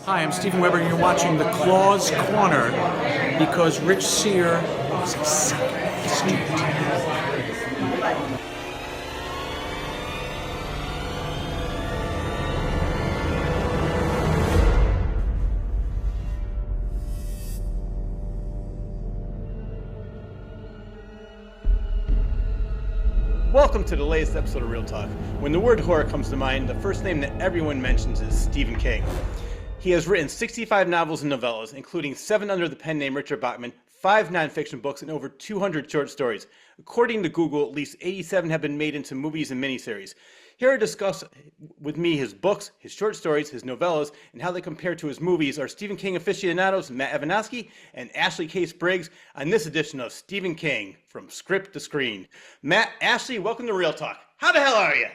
Hi, I'm Stephen Weber, and you're watching The Claw's Corner because Rich Sear is a second student. Welcome to the latest episode of Real Talk. When the word horror comes to mind, the first name that everyone mentions is Stephen King. He has written 65 novels and novellas, including 7 under the pen name Richard Bachman, 5 nonfiction books, and over 200 short stories. According to Google, at least 87 have been made into movies and miniseries. Here to discuss with me his books, his short stories, his novellas, and how they compare to his movies are Stephen King aficionados Matt Evanosky and Ashley Case Briggs on this edition of Stephen King from Script to Screen. Matt, Ashley, welcome to Real Talk. How the hell are you?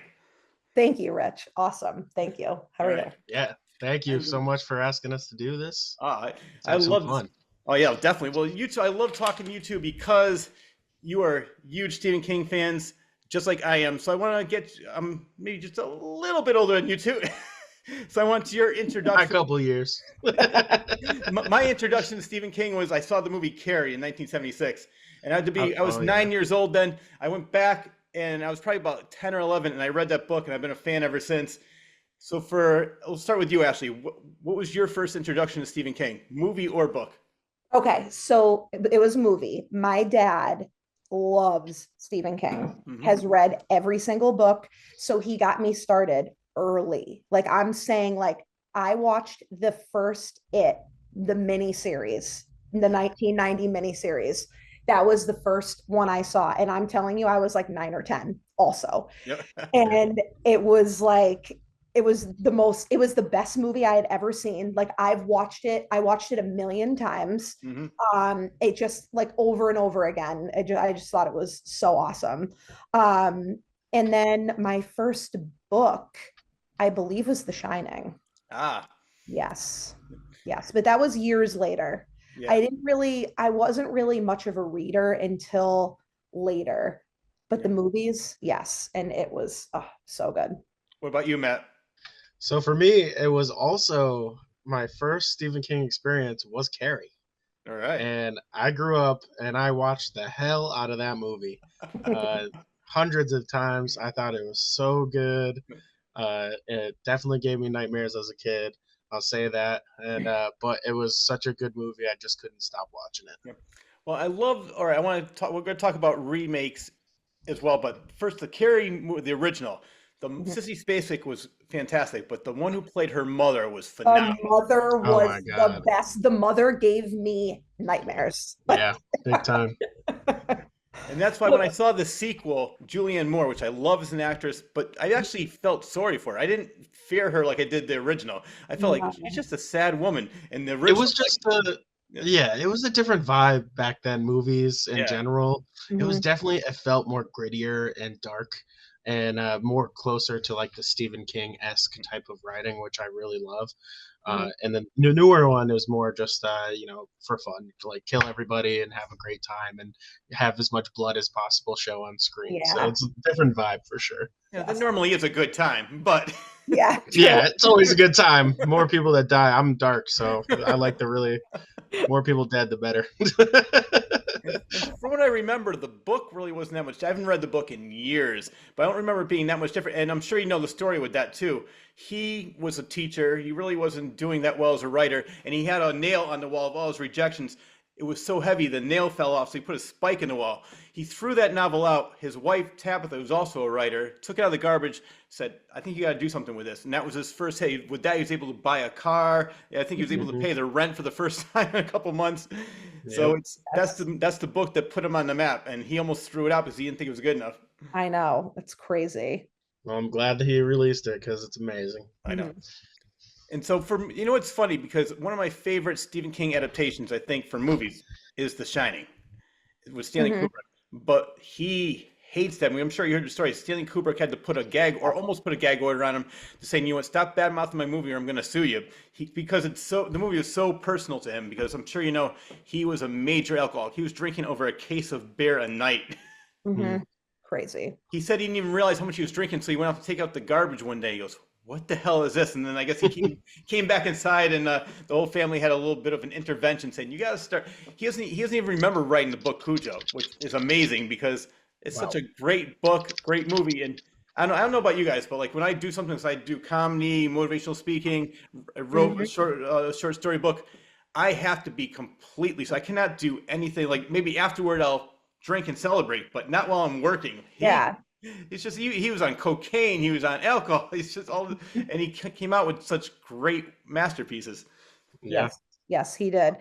Thank you, Rich. Awesome. Thank you. How are you? Yeah, thank you so much for asking us to do this. I Have some love fun. Oh yeah, definitely. Well, you two, I love talking to you two because you are huge Stephen King fans, just like I am. So I want to get, I'm maybe just a little bit older than you two. So I want your introduction. A couple of years. My introduction to Stephen King was I saw the movie Carrie in 1976, and I was 9 years old then. I went back and I was probably about 10 or 11, and I read that book, and I've been a fan ever since. So we'll start with you, Ashley. What was your first introduction to Stephen King, movie or book? Okay, so it was a movie. My dad loves Stephen King, has read every single book. So he got me started early. Like I'm saying, like I watched the first the miniseries, the 1990 miniseries. That was the first one I saw. And I'm telling you, I was like 9 or 10 also. Yep. And it was like, it was the best movie I had ever seen. Like I watched it a million times. It just like over and over again. I just thought it was so awesome. And then my first book, I believe, was The Shining. Yes. But that was years later. Yeah. I wasn't really much of a reader until later, but the movies, yes. And it was so good. What about you, Matt? So for me, it was also my first Stephen King experience was Carrie. All right. And I grew up and I watched the hell out of that movie hundreds of times. I thought it was so good. It definitely gave me nightmares as a kid. I'll say that. And but it was such a good movie. I just couldn't stop watching it. Yep. Well, I want to talk. We're going to talk about remakes as well. But first, the Carrie movie, the original. The Sissy Spacek was fantastic, but the one who played her mother was phenomenal. The mother was the best. The mother gave me nightmares. Yeah, big time. And that's why when I saw the sequel, Julianne Moore, which I love as an actress, but I actually felt sorry for her. I didn't fear her like I did the original. I felt like she's just a sad woman. And the original, it was just it was a different vibe back then. Movies in general, it was definitely, it felt more grittier and dark. And more closer to like the Stephen King-esque type of writing, which I really love. And the newer one is more just, for fun, to like kill everybody and have a great time and have as much blood as possible show on screen. Yeah. So it's a different vibe for sure. Yeah, that normally is a good time, but yeah, it's always a good time. More people that die. I'm dark, so I like more people dead, the better. From what I remember, the book really wasn't that much. I haven't read the book in years, but I don't remember it being that much different. And I'm sure you know the story with that too. He was a teacher. He really wasn't doing that well as a writer. And he had a nail on the wall of all his rejections. It was so heavy, the nail fell off, so he put a spike in the wall. He threw that novel out. His wife, Tabitha, who's also a writer, took it out of the garbage, said, I think you got to do something with this. And that was his first hit. With that, he was able to buy a car. I think he was able to pay the rent for the first time in a couple months. Yep. So that's the book that put him on the map. And he almost threw it out because he didn't think it was good enough. I know. It's crazy. Well, I'm glad that he released it because it's amazing. I know. And so it's funny because one of my favorite Stephen King adaptations, I think, for movies is The Shining with Stanley Kubrick. But he hates that movie. I'm sure you heard the story. Stanley Kubrick had to put almost put a gag order on him to say, you know what, stop bad mouthing my movie or I'm going to sue you. Because the movie is so personal to him, because I'm sure you know, he was a major alcoholic. He was drinking over a case of beer a night. Crazy. He said he didn't even realize how much he was drinking, so he went out to take out the garbage one day. He goes, what the hell is this? And then I guess he came back inside, and the whole family had a little bit of an intervention, saying, "You got to start." He doesn't even remember writing the book Cujo, which is amazing because it's such a great book, great movie. And I don't know about you guys, but like when I do something, so I do comedy, motivational speaking, I wrote a short story book. I have to be completely, so I cannot do anything. Like maybe afterward I'll drink and celebrate, but not while I'm working. Yeah. It's just he was on cocaine, he was on alcohol. He's just and he came out with such great masterpieces. Yeah. Yes. Yes, he did.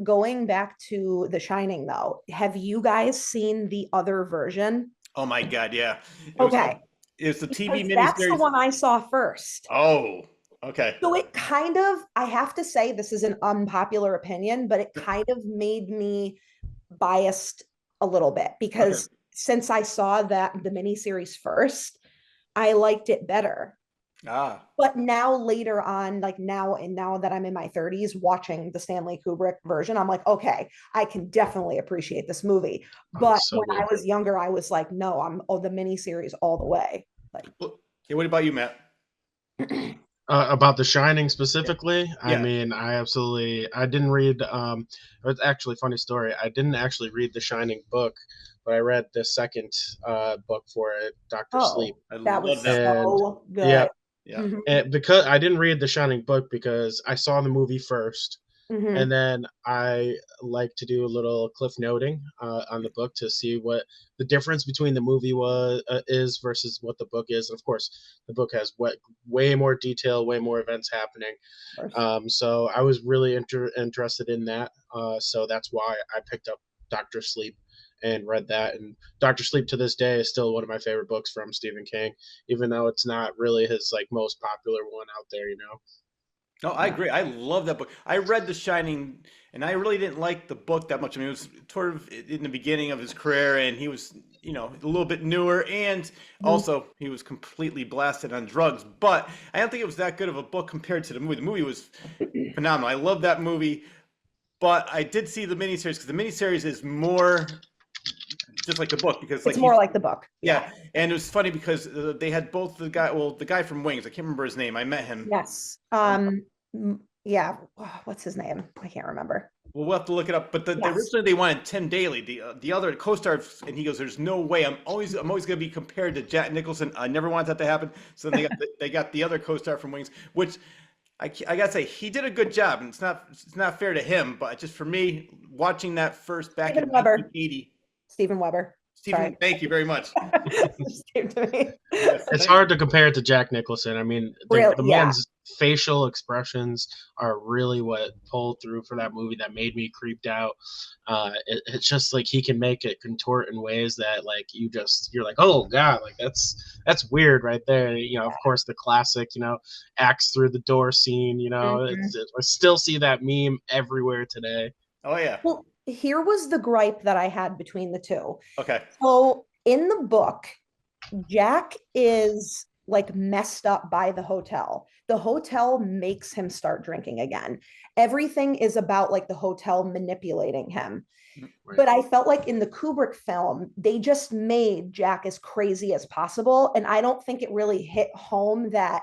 Going back to The Shining though, have you guys seen the other version? Oh my God, yeah. Okay. It was the TV Because that's the miniseries. one I saw first. Oh, okay. So it kind of, I have to say, this is an unpopular opinion, but it kind of made me biased a little bit because since I saw that the miniseries first, I liked it better. Ah. But now later on, like now that I'm in my 30s, watching the Stanley Kubrick version, I'm like, okay, I can definitely appreciate this movie. But so when I was younger, I was like, no, I'm the miniseries all the way. Like, Okay, what about you, Matt? About The Shining specifically, I Yeah. mean, I didn't read. It's actually a funny story. I didn't actually read the Shining book, but I read the second book for it, Doctor Sleep. I that was love that. so good. Yeah, Yeah. Mhm, and because I didn't read the Shining book because I saw the movie first, mhm. and then I like to do a little cliff noting on the book to see what the difference between the movie is versus what the book is. And of course, the book has way more detail, way more events happening. Of course. So I was really interested in that. So that's why I picked up Doctor Sleep and read that. And Doctor Sleep to this day is still one of my favorite books from Stephen King, even though it's not really his like most popular one out there. You know. No, I agree. I love that book. I read The Shining, and I really didn't like the book that much. I mean, it was sort of in the beginning of his career, and he was, a little bit newer, and Mhm. also he was completely blasted on drugs. But I don't think it was that good of a book compared to the movie. The movie was phenomenal. I love that movie, but I did see the miniseries because the miniseries is more just like the book because like It's more like the book. yeah, and it was funny because they had both the guy from Wings. I can't remember his name. I met him. Yes. Yeah. What's his name? I can't remember. Well, we'll have to look it up. But Yes. originally they wanted Tim Daly, the other co-star, and he goes, "There's no way. I'm always going to be compared to Jack Nicholson. I never want that to happen." So then they got the other co-star from Wings, which I gotta say he did a good job, and it's not fair to him. But just for me, watching that first back Stephen in Weber. 1980, Stephen Weber. Stephen, Sorry. thank you very much. Just came to me. Yes, It's hard to compare it to Jack Nicholson. I mean, Really, the yeah. man's facial expressions are really what pulled through for that movie that made me creeped out. It's just like he can make it contort in ways that like you're like, oh god, like that's weird right there. You know, of course the classic, axe through the door scene. Mhm. I still see that meme everywhere today. Oh yeah. Well, here was the gripe that I had between the two. Okay. So in the book, Jack is like messed up by the hotel. The hotel makes him start drinking again. Everything is about like the hotel manipulating him. Right. But I felt like in the Kubrick film, they just made Jack as crazy as possible. And I don't think it really hit home that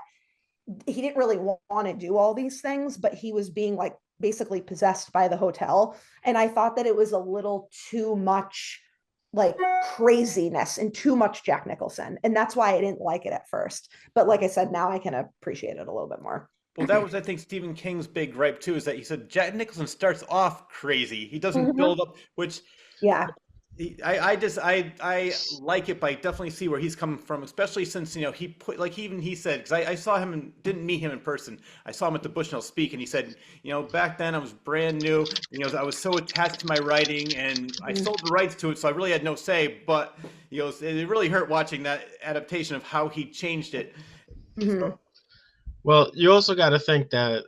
he didn't really want to do all these things, but he was being like basically possessed by the hotel. And I thought that it was a little too much like craziness and too much Jack Nicholson. And that's why I didn't like it at first. But like I said, now I can appreciate it a little bit more. Well, that was, I think, Stephen King's big gripe too, is that he said Jack Nicholson starts off crazy. He doesn't build up, which Yeah. I like it, but I definitely see where he's coming from, especially since he put like he said, because I saw him and didn't meet him in person. I saw him at the Bushnell Speak, and he said, back then I was brand new. I was so attached to my writing, and I sold the rights to it, so I really had no say. But it really hurt watching that adaptation of how he changed it. Mhm. Well, you also got to think that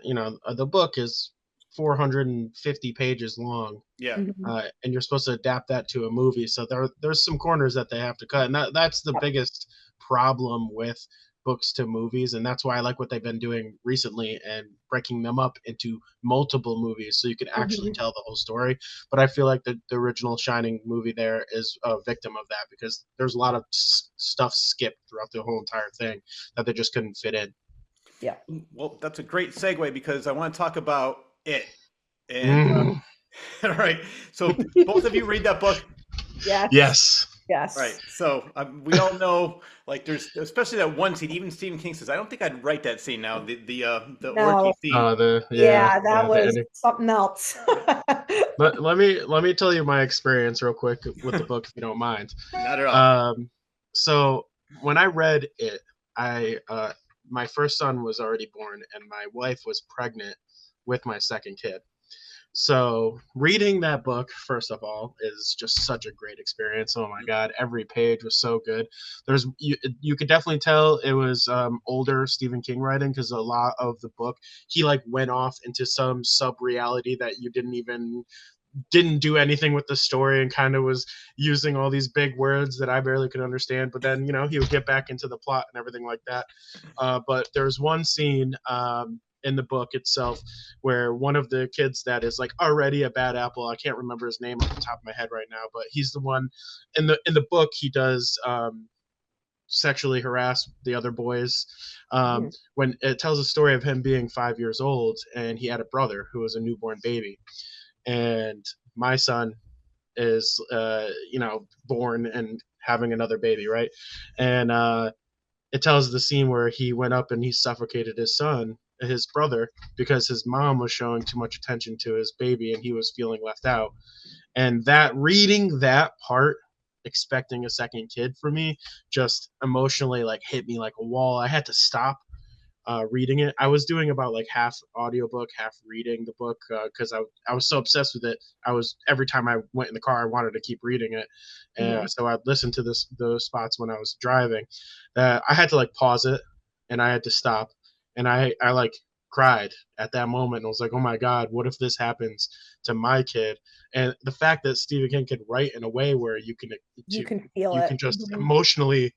the book is 450 pages long. Yeah. Mhm. And you're supposed to adapt that to a movie. So there's some corners that they have to cut, and that's the biggest problem with books to movies, and that's why I like what they've been doing recently and breaking them up into multiple movies so you can actually Mhm. tell the whole story. But I feel like the original Shining movie there is a victim of that because there's a lot of stuff skipped throughout the whole entire thing that they just couldn't fit in. Yeah. Well, that's a great segue because I want to talk about it. And all right, so both of you read that book. Yes. Yes. Yes. Right. So we all know, like, there's especially that one scene. Even Stephen King says, "I don't think I'd write that scene now." The orgy scene. Yeah, that was ending. something else. Let me tell you my experience real quick with the book, if you don't mind. Not at all. So when I read it, I my first son was already born, and my wife was pregnant with my second kid. So reading that book, first of all, is just such a great experience. Oh my God, every page was so good. You could definitely tell it was older Stephen King writing, because a lot of the book he like went off into some sub reality that you didn't do anything with the story, and kind of was using all these big words that I barely could understand. But then he would get back into the plot and everything like that. But there's one scene in the book itself where one of the kids that is like already a bad apple, I can't remember his name off the top of my head right now, but he's the one in the book. He does sexually harass the other boys. When it tells a story of him being 5 years old, and he had a brother who was a newborn baby, and my son is born and having another baby, right? And it tells the scene where he went up and he suffocated his brother, because his mom was showing too much attention to his baby and he was feeling left out. And that, reading that part, expecting a second kid for me, just emotionally like hit me like a wall. I had to stop reading it. I was doing about like half audiobook, half reading the book, because I was so obsessed with it. Every time I went in the car, I wanted to keep reading it. And so I'd listen to those spots when I was driving. I had to like pause it, and I had to stop, and I like cried at that moment. And I was like, oh my God, what if this happens to my kid? And the fact that Stephen King could write in a way where you can feel you it. can just emotionally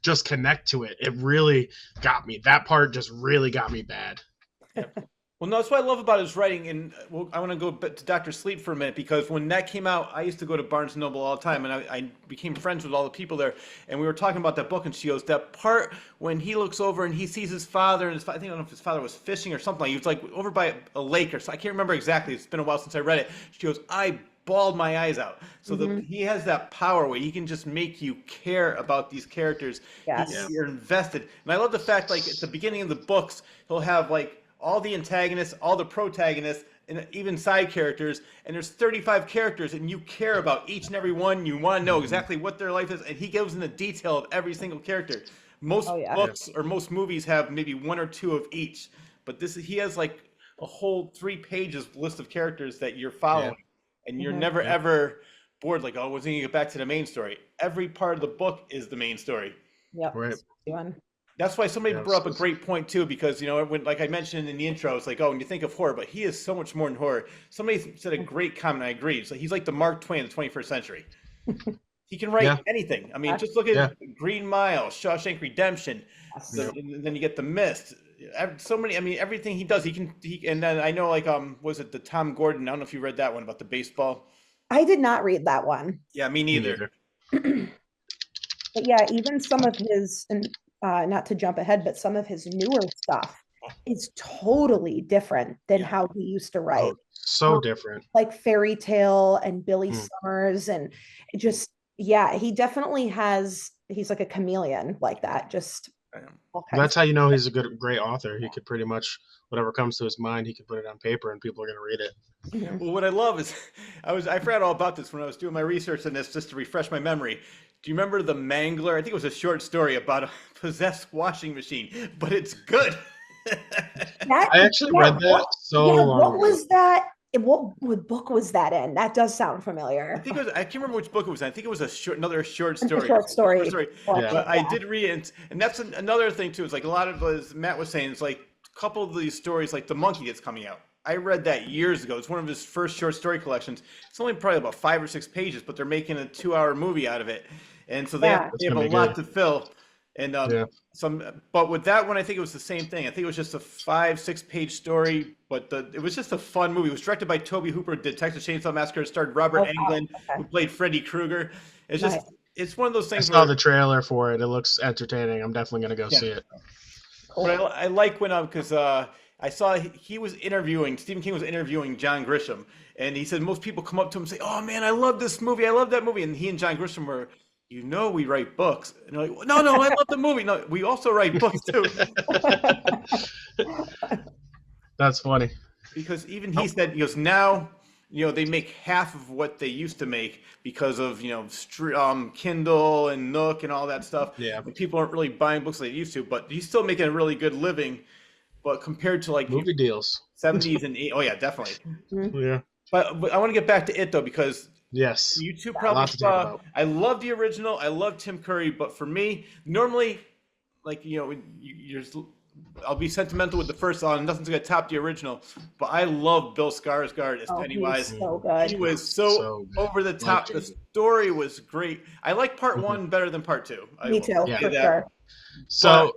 just connect to it. It really got me. That part just really got me bad. Well, no, that's what I love about his writing. And I want to go to Dr. Sleep for a minute, because when that came out, I used to go to Barnes and Noble all the time, and I became friends with all the people there. And we were talking about that book, and she goes, that part when he looks over and he sees his father, and I don't know if his father was fishing or something. He was like over by a lake or so. I can't remember exactly. It's been a while since I read it. She goes, I bawled my eyes out. So he has that power where he can just make you care about these characters. Yes. You're invested. And I love the fact, like, at the beginning of the books, he'll have like all the antagonists, all the protagonists, and even side characters, and there's 35 characters, and you care about each and every one. You want to know exactly what their life is, and he goes into detail of every single character. Most books or most movies have maybe one or two of each, but he has like a whole 3 pages list of characters that you're following, and you're never ever bored. Like, oh, wasn't he get back to the main story? Every part of the book is the main story. Yep. Right. That's why somebody brought up a great point too, because when, like I mentioned in the intro, it's like, oh, when you think of horror, but he is so much more than horror. Somebody said a great comment, I agree. So he's like the Mark Twain of the 21st century. He can write anything. I mean, just look at Green Mile, Shawshank Redemption. Then you get The Mist. So many. I mean, everything he does, he can. And then I know, like, was it the Tom Gordon? I don't know if you read that one about the baseball. I did not read that one. Yeah, me neither. But yeah, even some of his, and not to jump ahead, but some of his newer stuff is totally different than how he used to write. Oh, so different. Like Fairy Tale and Billy Summers, and just he definitely he's like a chameleon like that. Just that's how you know he's a great author. He could pretty much, whatever comes to his mind, he could put it on paper and people are going to read it. Well, what I love is I forgot all about this when I was doing my research on this, just to refresh my memory. Do you remember The Mangler? I think it was a short story about a possessed washing machine, but it's good. I actually read that long ago. What was that? What book was that in? That does sound familiar. I think I can't remember which book it was in. I think it was another short story. Short story. But I did read it, and that's another thing too. It's like a lot of, as Matt was saying, it's like a couple of these stories, like The Monkey that's coming out. I read that years ago. It's one of his first short story collections. It's only probably about 5 or 6 pages, but they're making a 2-hour movie out of it, and so they have a lot to fill. And but with that one, I think it was the same thing. I think it was just a 5-6 page story, but it was just a fun movie. It was directed by Tobe Hooper, did Texas Chainsaw Massacre. It starred Robert Englund, who played Freddy Krueger. It's just it's one of those things. I saw the trailer for it. It looks entertaining. I'm definitely gonna go see it. But I like when because I saw he was interviewing Stephen King was interviewing John Grisham, and he said most people come up to him and say, "Oh man, I love this movie. I love that movie." And he and John Grisham were, we write books. And they're like, no, I love the movie. No, we also write books too. That's funny. Because even he said, he goes, now, they make half of what they used to make because of, Kindle and Nook and all that stuff. Yeah. And people aren't really buying books like they used to, but he's still making a really good living. But compared to like movie deals, 70s and 80s, oh yeah, definitely. Yeah. But I want to get back to it though, because yes, you two probably saw, I love the original. I love Tim Curry, but for me, normally, like, I'll be sentimental with the first one. Nothing's gonna top the original, but I love Bill Skarsgård as Pennywise. He was so good. He was so over the top. The story was great. I like part one better than part two. Me too, for sure. So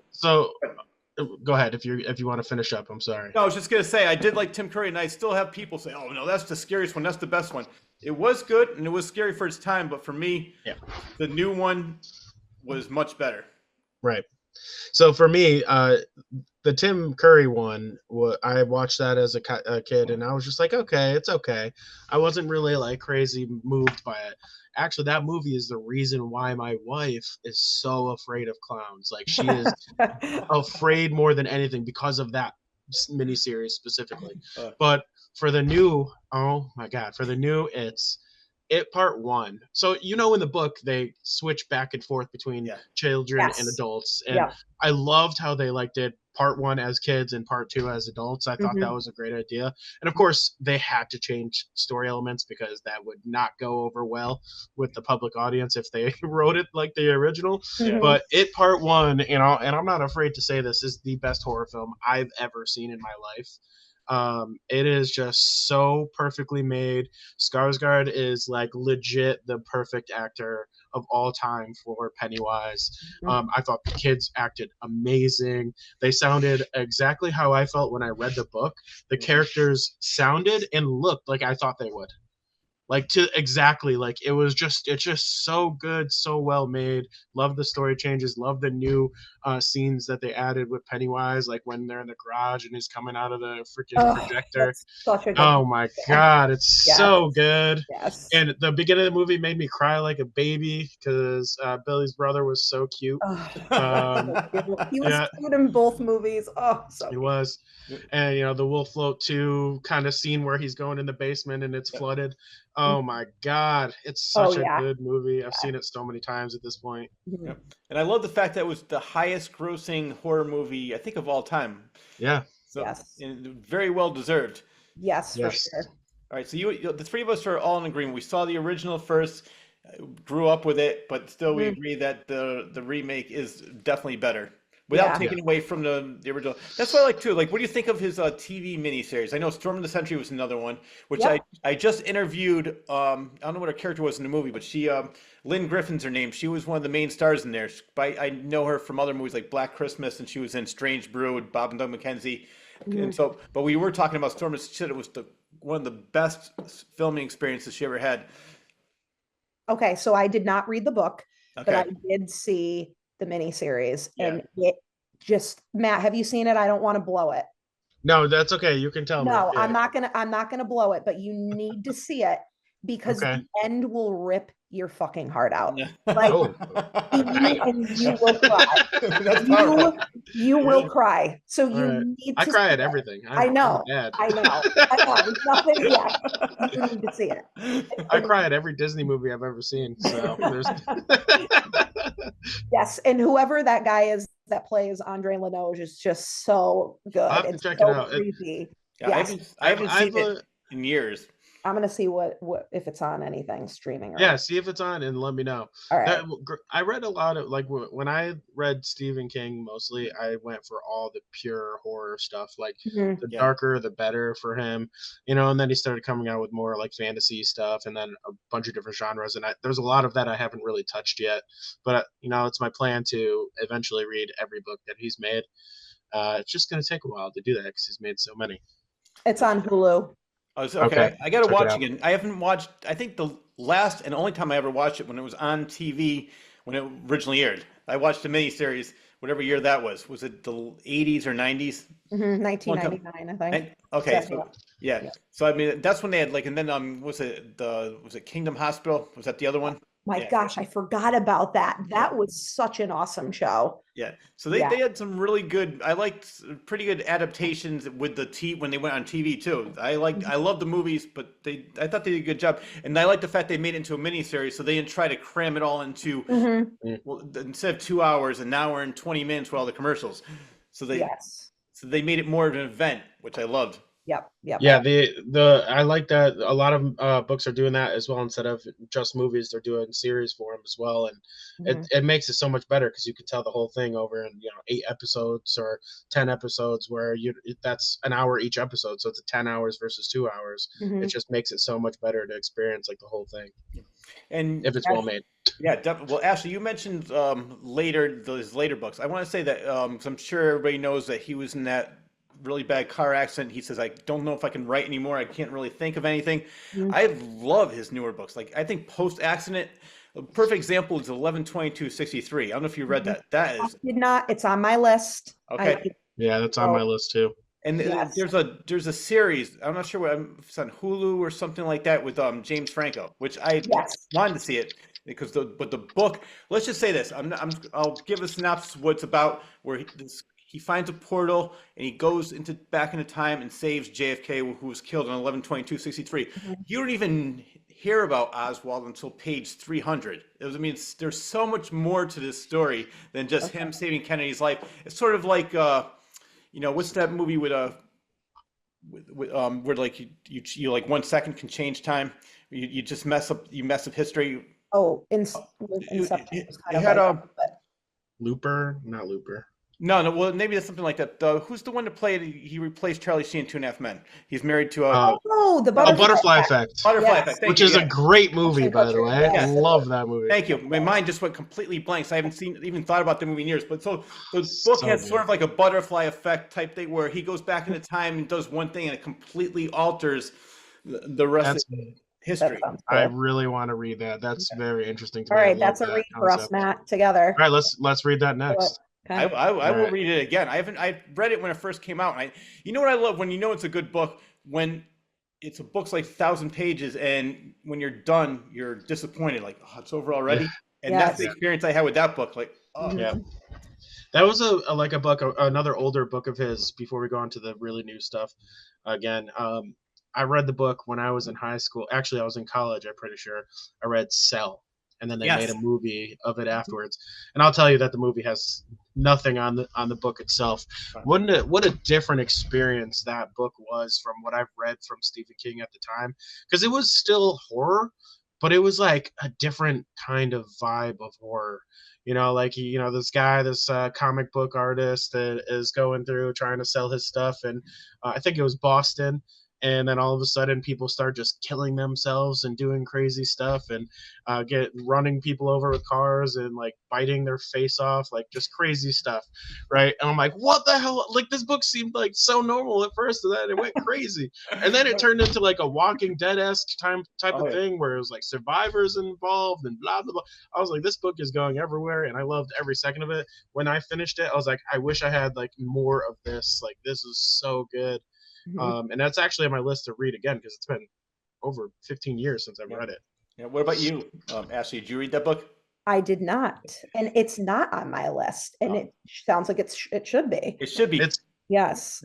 go ahead if you want to finish up. I'm sorry. No, I was just gonna say I did like Tim Curry, and I still have people say, "Oh no, that's the scariest one. That's the best one." It was good, and it was scary for its time, but for me, the new one was much better. Right. So for me, the Tim Curry one, I watched that as a kid, and I was just like, okay, it's okay. I wasn't really like crazy moved by it. Actually, that movie is the reason why my wife is so afraid of clowns. Like, she is afraid more than anything because of that miniseries specifically. But for the new, oh my God, it's It Part 1. So, in the book, they switch back and forth between children and adults. And I loved how they did Part 1 as kids and Part 2 as adults. I thought that was a great idea. And of course, they had to change story elements because that would not go over well with the public audience if they wrote it like the original. But It Part 1, and I'm not afraid to say this, is the best horror film I've ever seen in my life. It is just so perfectly made. Skarsgård is legit the perfect actor of all time for Pennywise. I thought the kids acted amazing. They sounded exactly how I felt when I read the book. The characters sounded and looked like I thought they would. It's just so good, so well made. Love the story changes, love the new scenes that they added with Pennywise, like when they're in the garage and he's coming out of the freaking projector. Oh my God, it's so good. Yes. And the beginning of the movie made me cry like a baby because Billy's brother was so cute. He was cute in both movies. Oh, so he was. And the Wolf Float 2 kind of scene where he's going in the basement and it's flooded. Oh my God, it's such a good movie. I've seen it so many times at this point. And I love the fact that it was the highest grossing horror movie, I think, of all time. Yeah. So very well deserved. Yes, for sure. All right, so the three of us are all in agreement. We saw the original first, grew up with it, but still we agree that the remake is definitely better. Without taking away from the original. That's what I like too. Like, what do you think of his TV miniseries? I know Storm of the Century was another one, which I just interviewed. I don't know what her character was in the movie, but she, Lynn Griffin's her name. She was one of the main stars in there. I know her from other movies like Black Christmas, and she was in Strange Brew with Bob and Doug McKenzie. And so, but we were talking about Storm of the Century. It was one of the best filming experiences she ever had. Okay, so I did not read the book, but I did see the miniseries, and it just, Matt, have you seen it? I don't want to blow it. No, that's okay. You can tell me. No, I'm not gonna blow it, but you need to see it because the end will rip your fucking heart out. And you will cry. You will cry. So you need to. I cry at everything. I know. Nothing yet. You need to see it. I cry at every Disney movie I've ever seen. So there's. Yes, and whoever that guy is that plays Andre Lenoge is just so good. I'll have to check it out. Creepy. I haven't seen it in years. I'm gonna see what if it's on anything streaming. See if it's on and let me know. All right. I read a lot of when I read Stephen King. Mostly, I went for all the pure horror stuff. The darker, the better for him. And then he started coming out with more fantasy stuff, and then a bunch of different genres. And there's a lot of that I haven't really touched yet. But it's my plan to eventually read every book that he's made. It's just gonna take a while to do that because he's made so many. It's on Hulu. Okay. I got to watch again. I haven't watched, I think the last and only time I ever watched it when it was on TV when it originally aired. I watched the miniseries whatever year that was. Was it the 80s or 90s? 1999, I think. Okay, Yeah, so yeah. So I mean, that's when they had like, and then was it Kingdom Hospital? Was that the other one? My Yeah. gosh, I forgot about that. That was such an awesome show. Yeah. So they had some really good, I liked pretty good adaptations with when they went on TV too. I love the movies, but I thought they did a good job. And I like the fact they made it into a miniseries, so they didn't try to cram it all into, well, instead of 2 hours, an hour and 20 minutes with all the commercials. So they made it more of an event, which I loved. Yep. Yeah, I like that a lot of books are doing that as well. Instead of just movies, they're doing series for them as well, and it makes it so much better because you can tell the whole thing over in 8 episodes or 10 episodes, where that's an hour each episode, so it's 10 hours versus 2 hours. It just makes it so much better to experience like the whole thing, and if it's well made. Yeah, definitely. Well, Ashely, you mentioned those later books. I want to say that 'cause I'm sure everybody knows that he was in that really bad car accident. He says, I don't know if I can write anymore. I can't really think of anything. I love his newer books. Like, I think post-accident, a perfect example is 11/22/63. I don't know if you read that. That is. I did not. It's on my list. Okay. Yeah, that's on my list too. And there's a series. I'm not sure if it's on Hulu or something like that with James Franco, which I wanted to see it because the book. Let's just say this. I'll give a synopsis of what it's about. Where he finds a portal and he goes back into time and saves JFK, who was killed on 11/22/63. You don't even hear about Oswald until page 300. There's so much more to this story than just him saving Kennedy's life. It's sort of like, what's that movie where like you like 1 second can change time. You just mess up history. Oh, Inception was kind had of Looper, not Looper. No, well, maybe that's something like that. Who's the one to play? He replaced Charlie Sheen in 2.5 Men. He's married to the Butterfly Effect. Butterfly Effect, which is a great movie, by the way. I love that movie. Thank you. My mind just went completely blank, so I haven't even thought about the movie in years. But so the book has sort of like a Butterfly Effect type thing, where he goes back into time and does one thing, and it completely alters the rest of history. I really want to read that. That's very interesting to me. All right, that's a read for us, Matt, together. All right, let's read that next. Okay. I will read it again. I read it when it first came out. And you know what I love when it's a good book, when it's a book's like 1,000 pages and when you're done, you're disappointed. Like, oh, it's over already. And that's the experience I had with that book. Like, oh yeah. That was a book, another older book of his. Before we go on to the really new stuff, again, I read the book when I was in high school. Actually, I was in college. I'm pretty sure. I read Cell. And then they made a movie of it afterwards. And I'll tell you that the movie has nothing on the book itself. What a different experience that book was from what I've read from Stephen King at the time. Because it was still horror, but it was like a different kind of vibe of horror. This comic book artist that is going through trying to sell his stuff. And I think it was Boston. And then all of a sudden people start just killing themselves and doing crazy stuff and running people over with cars and like biting their face off, like just crazy stuff. Right. And I'm like, what the hell? Like, this book seemed like so normal at first, and then it went crazy. And then it turned into like a Walking Dead-esque type of thing where it was like survivors involved and blah, blah, blah. I was like, this book is going everywhere. And I loved every second of it. When I finished it, I was like, I wish I had like more of this. Like, this is so good. And that's actually on my list to read again because it's been over 15 years since I've read it. Yeah. What about you, Ashely? Did you read that book? I did not, and it's not on my list. And it sounds like it should be. It should be. Yes.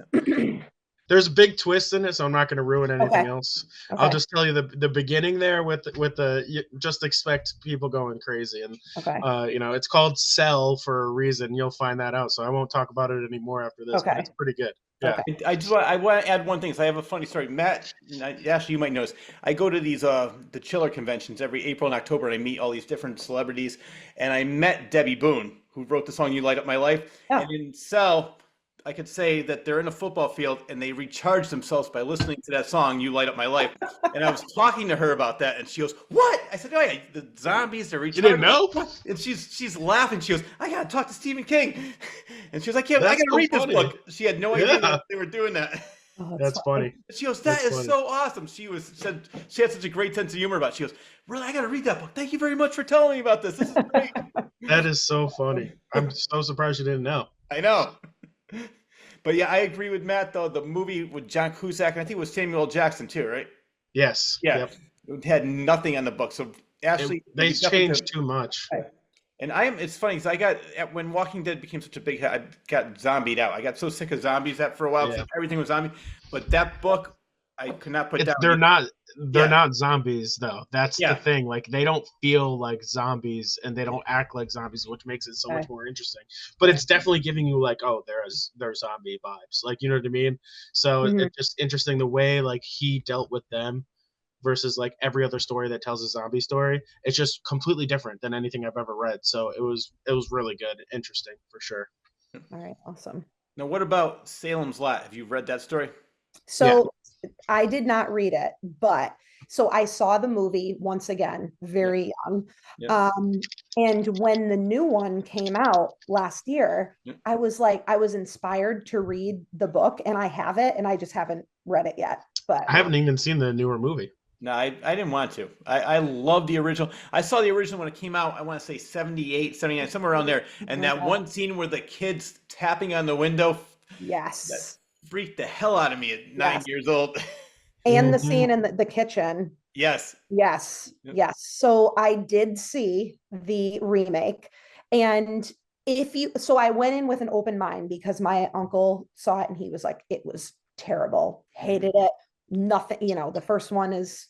There's a big twist in it, so I'm not going to ruin anything else. Okay. I'll just tell you the beginning there with the just expect people going crazy, and it's called Cell for a reason. You'll find that out, so I won't talk about it anymore after this. But it's pretty good. Yeah. Okay. I want to add one thing. So I have a funny story. Matt, Ashely, you might know this. I go to these the Chiller conventions every April and October, and I meet all these different celebrities. And I met Debbie Boone, who wrote the song "You Light Up My Life." Oh. And in Cell, I could say that they're in a football field and they recharge themselves by listening to that song, "You Light Up My Life." And I was talking to her about that, and she goes, "What?" I said, "Oh yeah, the zombies are recharging." You didn't know? And she's laughing. She goes, "I gotta talk to Stephen King," and she was like, "Yeah, I gotta read this book." She had no idea that they were doing that. Oh, that's That's funny. She goes, "That That's is funny. so awesome." Said she had such a great sense of humor about it. She goes, "Really, I got to read that book. Thank you very much for telling me about this. This is great." That is so funny. I'm so surprised you didn't know. I know. But yeah, I agree with Matt though. The movie with John Cusack, and I think it was Samuel L. Jackson too, right? Yes. Yeah, Yep. it had nothing on the book. So Ashley, They you definitely changed could. too much. And it's funny because when Walking Dead became such a big hit, I got zombied out. I got so sick of zombies that for a while, 'cause Yeah. everything was zombie. But that book, I could not put down. They're Yeah. not zombies though. That's the Yeah. thing. Like they don't feel like zombies and they don't act like zombies, which makes it so much more interesting. But it's definitely giving you like, oh, there's zombie vibes. Like, you know what I mean? So Mhm. it's just interesting the way like he dealt with them versus like every other story that tells a zombie story. It's just completely different than anything I've ever read. So it was really good, interesting for sure. All right, awesome. Now, what about Salem's Lot? Have you read that story? Yeah. So I did not read it, but so I saw the movie once again, very young. Yep. And when the new one came out last year, Yep. I was inspired to read the book, and I have it, and I just haven't read it yet. But I haven't even seen the newer movie. No, I didn't want to. I love the original. I saw the original when it came out, I want to say 78, 79, somewhere around there. And that one scene where the kid's tapping on the window, yes, that freaked the hell out of me at 9 years old. and the scene in the kitchen. Yes. Yes, Yep. yes. So I did see the remake, and so I went in with an open mind because my uncle saw it and he was like, it was terrible, hated it. Nothing, the first one is,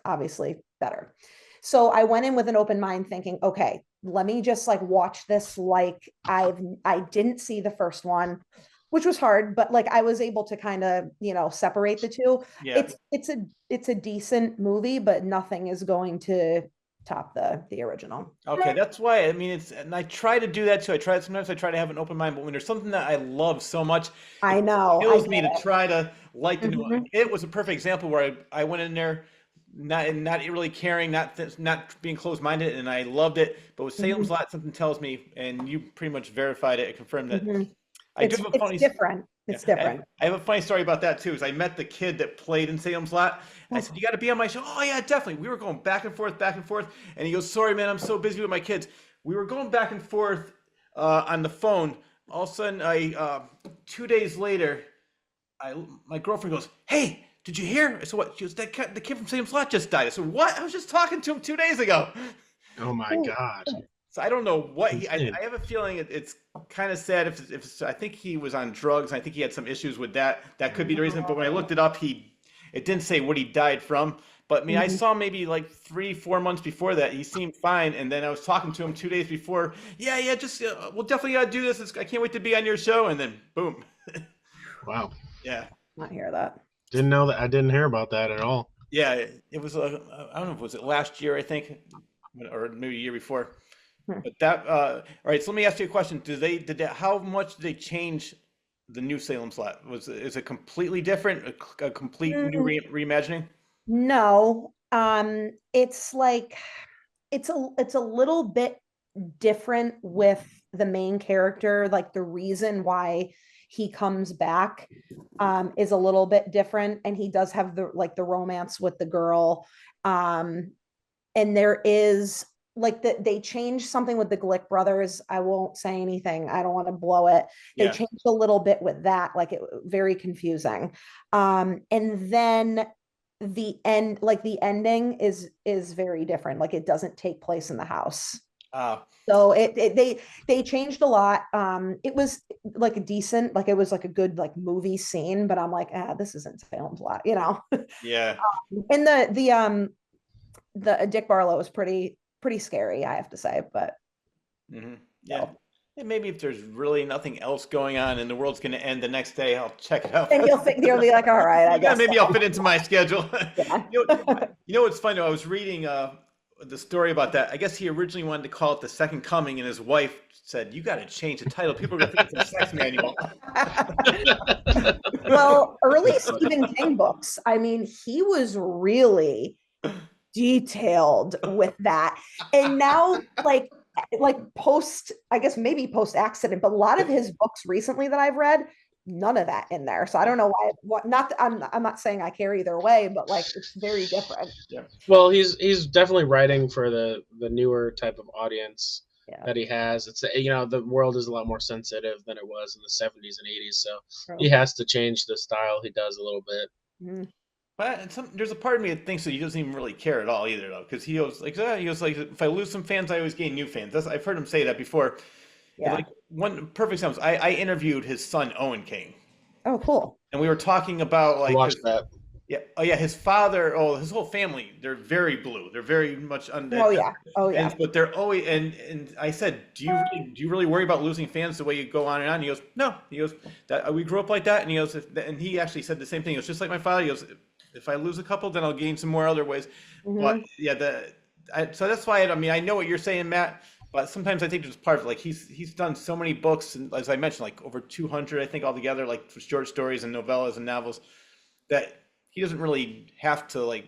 obviously better. So I went in with an open mind thinking, okay, let me just like watch this like I didn't see the first one, which was hard, but like I was able to kind of, separate the two. Yeah. It's a decent movie, but nothing is going to top the original. Okay, that's why. I mean, and I try to do that too. Sometimes I try to have an open mind, but when there's something that I love so much, I know. it kills me to try to like the new one. Mhm. It was a perfect example where I went in there not really caring, not being closed-minded, and I loved it. But with Salem's Lot, something tells me, and you pretty much verified it and confirmed it. Mhm. I do have a funny. It's different. It's different. I have a funny story about that too. Is I met the kid that played in Salem's Lot. And I said, "You got to be on my show." "Oh yeah, definitely." We were going back and forth, and he goes, "Sorry, man, I'm so busy with my kids." We were going back and forth on the phone. All of a sudden, 2 days later, my girlfriend goes, "Hey, did you hear?" I said, "What?" She goes, "The kid from Salem's Lot just died." I said, "What?" "I was just talking to him 2 days ago." Oh my God. So I don't know what I Insane. have a feeling it's kind of sad if I think he was on drugs. I think he had some issues with that. That could be the reason. But when I looked it up, it didn't say what he died from. But I mean, I saw maybe like 3-4 months before that. He seemed fine, and then I was talking to him 2 days before. Yeah, just we'll definitely gotta do this. I can't wait to be on your show. And then boom. Wow. Yeah. Not hear that. Didn't know that. I didn't hear about that at all. Yeah, it was. I don't know. Was it last year? I think, or maybe a year before. But that. All right. So let me ask you a question. How much did they change the new Salem Slot? Is it completely different? A complete new reimagining? No. It's like it's a little bit different with the main character. Like the reason why he comes back is a little bit different, and he does have the romance with the girl. And there is like they changed something with the Glick brothers. I won't say anything. I don't want to blow it. They Yeah. changed a little bit with that, like it very confusing. And then the ending is very different. Like it doesn't take place in the house. So they changed a lot. It was like a decent, like it was like a good like movie scene, but I'm like, this isn't Salem's Lot, Yeah. And the Dick Barlow is pretty scary, I have to say, but Yeah. And maybe if there's really nothing else going on and the world's going to end the next day, I'll check it out. and you'll be like, all right, I guess maybe I'll fit into my schedule. Yeah. You know what's funny? I was reading the story about that. I guess he originally wanted to call it The Second Coming, and his wife said, "You got to change the title. People are going to think it's a sex manual." Well, early Stephen King books, I mean, he was really detailed with that. And now like post, I guess maybe post accident, but a lot of his books recently that I've read, none of that in there. So I don't know why. What? Not. I'm not saying I care either way, but like it's very different. Yeah. Well, he's definitely writing for the newer type of audience Yeah. that he has. It's the world is a lot more sensitive than it was in the 70s and 80s, so True. he has to change the style he does a little bit. Mhm. But there's a part of me that thinks that he doesn't even really care at all either, though, because he goes like, if I lose some fans, I always gain new fans. I've heard him say that before. Yeah. Like one perfect example, I interviewed his son Owen King, Oh, cool. and we were talking about I like watched that. his father, his whole family, they're very blue. They're very much on that. Oh yeah. Oh yeah. But they're always and I said, do you really worry about losing fans the way you go on and on? And he goes, no. He goes, that we grew up like that, and he goes, and he actually said the same thing. It was just like my father. He goes, if I lose a couple, then I'll gain some more other ways. Mhm. But yeah, so that's why I know what you're saying, Matt. But sometimes I think there's part of like he's done so many books, and as I mentioned, like over 200, I think altogether, like short stories and novellas and novels, that he doesn't really have to like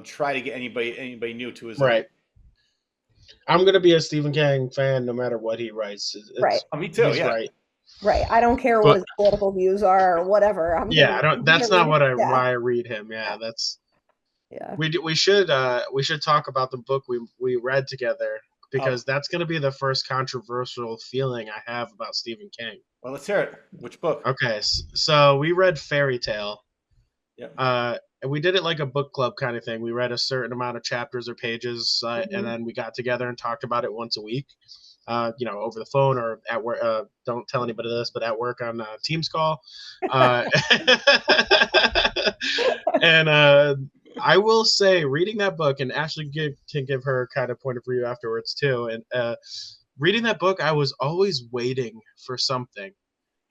try to get anybody new to his Right. I'm gonna be a Stephen King fan no matter what he writes. Right. Oh, me too. He's Yeah. right. Right. I don't care what his political views are or whatever. I don't. That's not why I read him. Yeah. That's. Yeah. We should talk about the book we read together, because that's going to be the first controversial feeling I have about Stephen King. Well, let's hear it. Which book? Okay, so we read Fairy Tale. Yeah. And we did it like a book club kind of thing. We read a certain amount of chapters or pages, and then we got together and talked about it once a week. Over the phone or at work. Don't tell anybody this, but at work on Teams call. And I will say, reading that book, and Ashely can give her kind of point of view afterwards too. And reading that book, I was always waiting for something.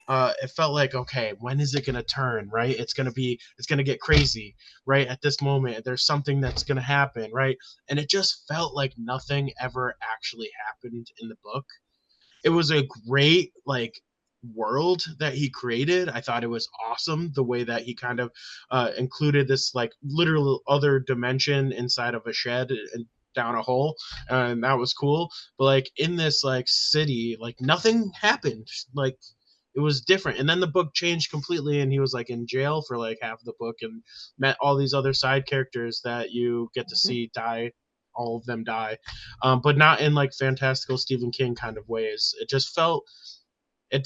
It felt like, okay, when is it going to turn, right? It's going to get crazy, right? At this moment, there's something that's going to happen, right? And it just felt like nothing ever actually happened in the book. It was a great, like, world that he created. I thought it was awesome the way that he kind of included this, like, literal other dimension inside of a shed and down a hole, and that was cool. But, like, in this, like, city, like, nothing happened. Like, it was different. And then the book changed completely, and he was like in jail for like half the book and met all these other side characters that you get to see die. All of them die, but not in like fantastical Stephen King kind of ways. It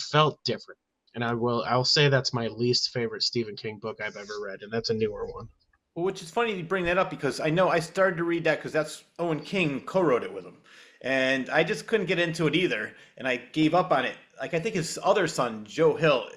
felt different. And I'll say that's my least favorite Stephen King book I've ever read, and that's a newer one. Well, which is funny you bring that up, because I know I started to read that because that's Owen King co-wrote it with him. And I just couldn't get into it either, and I gave up on it. Like, I think his other son, Joe Hill,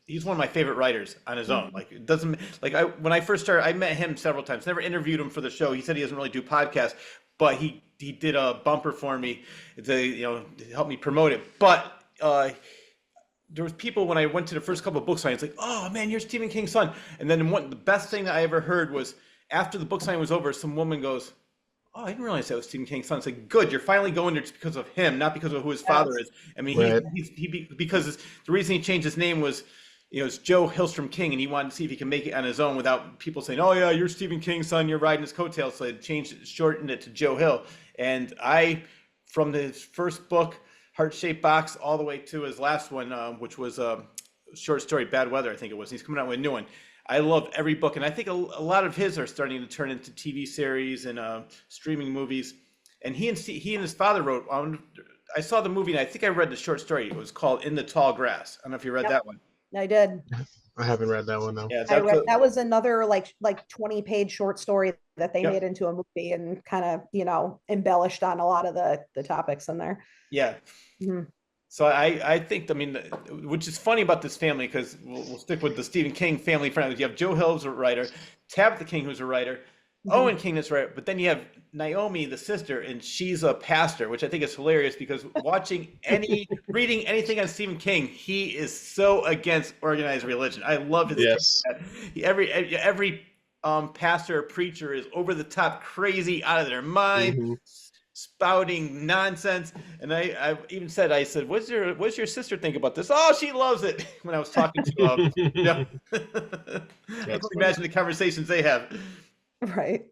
he's one of my favorite writers on his own. Like, it doesn't, like, when I first started, I met him several times, never interviewed him for the show. He said he doesn't really do podcasts, but he did a bumper for me to help me promote it. But there was people, when I went to the first couple of book signings, like, oh man, you're Stephen King's son. And then the best thing that I ever heard was, after the book signing was over, some woman goes, oh, I didn't realize that was Stephen King's son. It's like, good, you're finally going there just because of him, not because of who his father is. I mean, right. because the reason he changed his name was, it's Joe Hillstrom King, and he wanted to see if he can make it on his own without people saying, oh yeah, you're Stephen King's son, you're riding his coattails. So they shortened it to Joe Hill. And from his first book, Heart-Shaped Box, all the way to his last one, which was a short story, Bad Weather, I think it was. He's coming out with a new one. I love every book, and I think a lot of his are starting to turn into TV series and streaming movies. And he and his father wrote. I saw the movie, and I think I read the short story. It was called In the Tall Grass. I don't know if you read that one. I did. I haven't read that one though. Yeah, that was another like 20-page short story that they made into a movie and kind of embellished on a lot of the topics in there. Yeah. Mm-hmm. So I think, which is funny about this family, because we'll stick with the Stephen King family friend. You have Joe Hill, who's a writer, Tabitha King, who's a writer, Owen King is right, but then you have Naomi, the sister, and she's a pastor, which I think is hilarious, because reading anything on Stephen King, he is so against organized religion. I love his. Yes. Every pastor or preacher is over the top, crazy, out of their mind, spouting nonsense. And I even said, what's your sister think about this? Oh, she loves it. When I was talking to I can imagine the conversations they have. Right.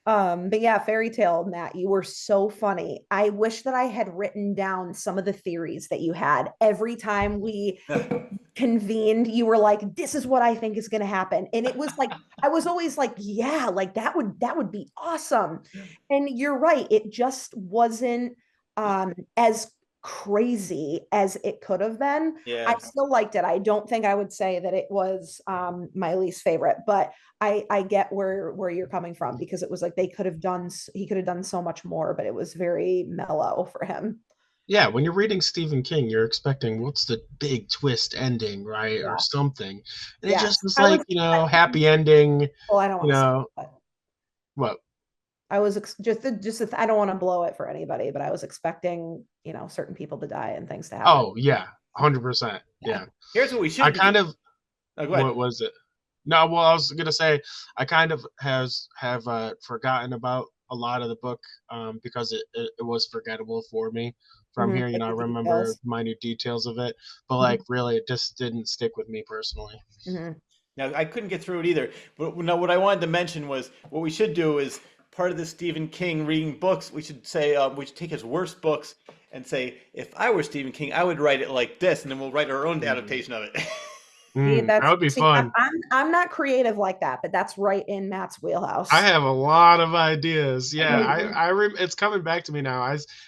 But yeah, fairy tale, Matt, you were so funny. I wish that I had written down some of the theories that you had. Every time we convened, you were like, this is what I think is going to happen. And it was like, I was always like, yeah, like that would be awesome. And you're right. It just wasn't as crazy as it could have been. I Yeah. still liked it. I don't think I would say that it was my least favorite, but I get where you're coming from, because it was like he could have done so much more, but it was very mellow for him. Yeah, when you're reading Stephen King, you're expecting what's the big twist ending, right? Or Yeah. something. And it just Yes. was I like, was happy ending, well, I don't you want to say know, but what? I was I don't want to blow it for anybody, but I was expecting, certain people to die and things to happen. Oh, yeah, 100%. Yeah. Yeah. Here's what we I should kind do. of, Oh, go ahead. what was it? No, well, I was gonna say I kind of have forgotten about a lot of the book because it was forgettable for me from here. Like I the remember details. minute details of it, but like Mhm. really, it just didn't stick with me personally. Mhm. Now, I couldn't get through it either. But no, what I wanted to mention was what we should do is part of the Stephen King reading books. We should say we should take his worst books and say, if I were Stephen King, I would write it like this, and then we'll write our own Mm. adaptation of it. See, That would be I'm, fun. I'm not creative like that, but that's right in Matt's I wheelhouse. have a lot of ideas. Yeah, Mhm. it's coming back to me now.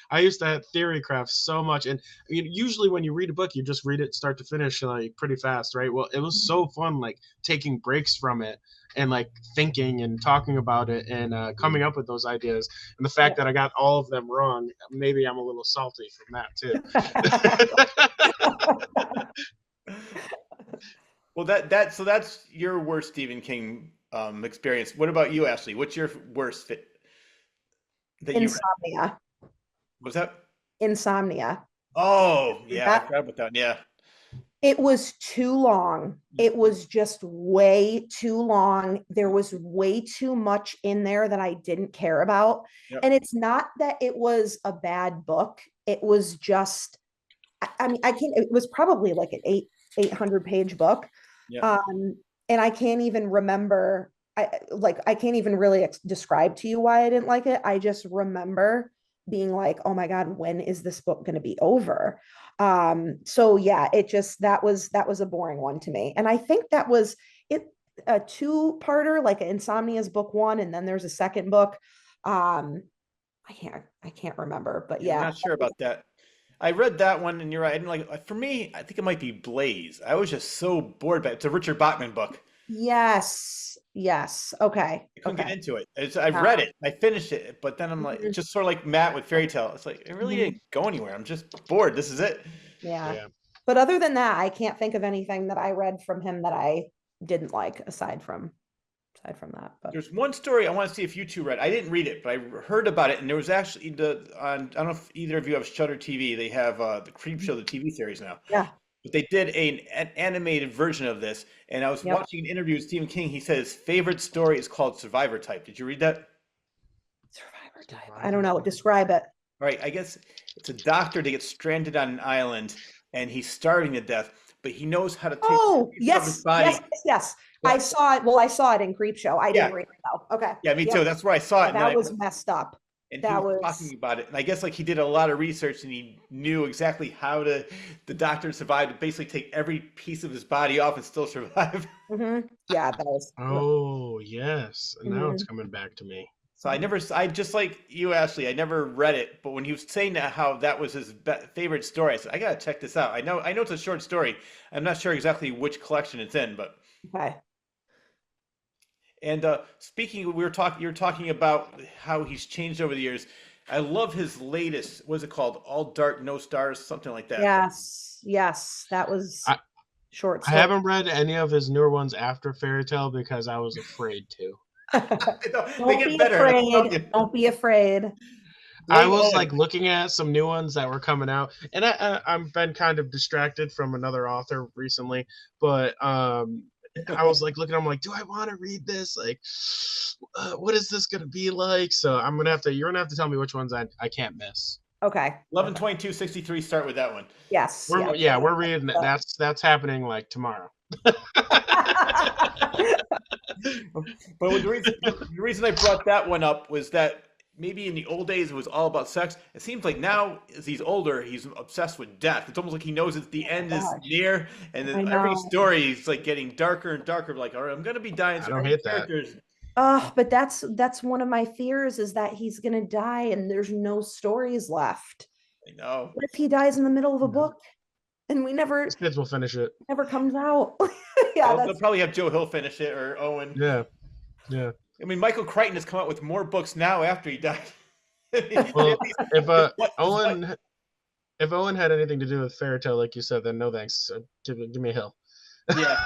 I used to have theory craft so much, and usually when you read a book, you just read it start to finish like pretty fast, right? Well, it was so fun, like taking breaks from it and like thinking and talking about it and coming up with those ideas. And the fact Yeah. that I got all of them wrong, maybe I'm a little salty from that too. Well, so that's your worst Stephen King experience. What about you, Ashely? What's your worst fit that you read? Insomnia. Was that? Insomnia. Oh, yeah, I That forgot about that. Yeah. It was too long. It was just way too long. There was way too much in there that I didn't care about. Yep. And it's not that it was a bad book. It was just, I mean, it was probably like an 800-page book. Yep. Um, and I can't even remember, I can't even really describe to you why I didn't like it. I just remember being like, oh my God, when is this book going to be over? So yeah, that was a boring one to me. And I think that was it, a two-parter, like Insomnia's book one, and then there's a second book. Um, I can't remember, but Yeah, I'm yeah. not sure about that. I read that one, and you're right. I didn't like. For me, I think it might be Blaze. I was just so bored by it. It's a Richard Bachman book. Yes. Yes. Okay. I couldn't get Okay. into it. I've Uh, read it. I finished it, but then I'm like, mhm, just sort of like Matt with Fairy Tale. It's like it really mhm. didn't go anywhere. I'm just bored. This is it. Yeah. Yeah. But other than that, I can't think of anything that I read from him that I didn't like aside from that. But There's one story I want to see if you two read. I didn't read it, but I heard about it, and there was actually I don't know if either of you have Shutter TV. They have the Creep Show, the TV series now. yeah. But they did an animated version of this, and I was Yep. watching an interview with Stephen King. He said his favorite story is called Survivor Type. Did you read that? Survivor type. I don't Survivor know. type. Describe it. All right, I guess it's a doctor that gets stranded on an island, and he's starving to death, but he knows how to take Oh, pieces of his yes, yes, body. yes, yes. Yeah, I saw it. Well, I saw it in Creep Show. I yeah, didn't read it though. Okay. yeah, me Yep. too. That's where I saw it, Yeah, and then that was messed up. he That was talking was about it, and I guess like he did a lot of research, and he knew exactly how the doctor survived to basically take every piece of his body off and still survive. yeah, that was Oh yes, and now it's mhm, coming back to me. So I just like you, Ashley. I never read it, but when he was saying that how that was his favorite story, I said I gotta check this out. I know it's a short story. I'm not sure exactly which collection it's in, but okay. and speaking, you're talking about how he's changed over the years. I love his latest. What's it called? All Dark, No Stars, something like that. Yes, yes, that was I short I story. haven't read any of his newer ones after Fairy Tale because I was afraid to. They Don't get be better. I'm telling afraid. you. Don't be afraid. I Blade was Owen. like looking at some new ones that were coming out, and I've been kind of distracted from another author recently. But I was like looking, I'm like, do I want to read this? Like, what is this gonna be like? So you're gonna have to tell me which ones I can't miss. Okay. 11, Okay. 22, 63. Start with that one. Yes. Yeah. We're reading it. That's happening like tomorrow. But the reason I brought that one up was that maybe in the old days it was all about sex. It seems like now, as he's older, he's obsessed with death. It's almost like he knows that the end is Gosh, near, and I then every know. story is like getting darker and darker. Like, all right, I'm gonna be dying. I So don't every hate that. character's Oh, but that's one of my fears is that he's gonna die and there's no stories left. I know. What if he dies in the middle of a Yeah. book and we His kids will finish it. never comes out? Yeah, They'll that's probably have Joe Hill finish it or Owen. Yeah. Yeah. I mean, Michael Crichton has come out with more books now after he died. Well, if What- Owen had anything to do with fairy tale, like you said, then no thanks. Give me a Hill. Yeah.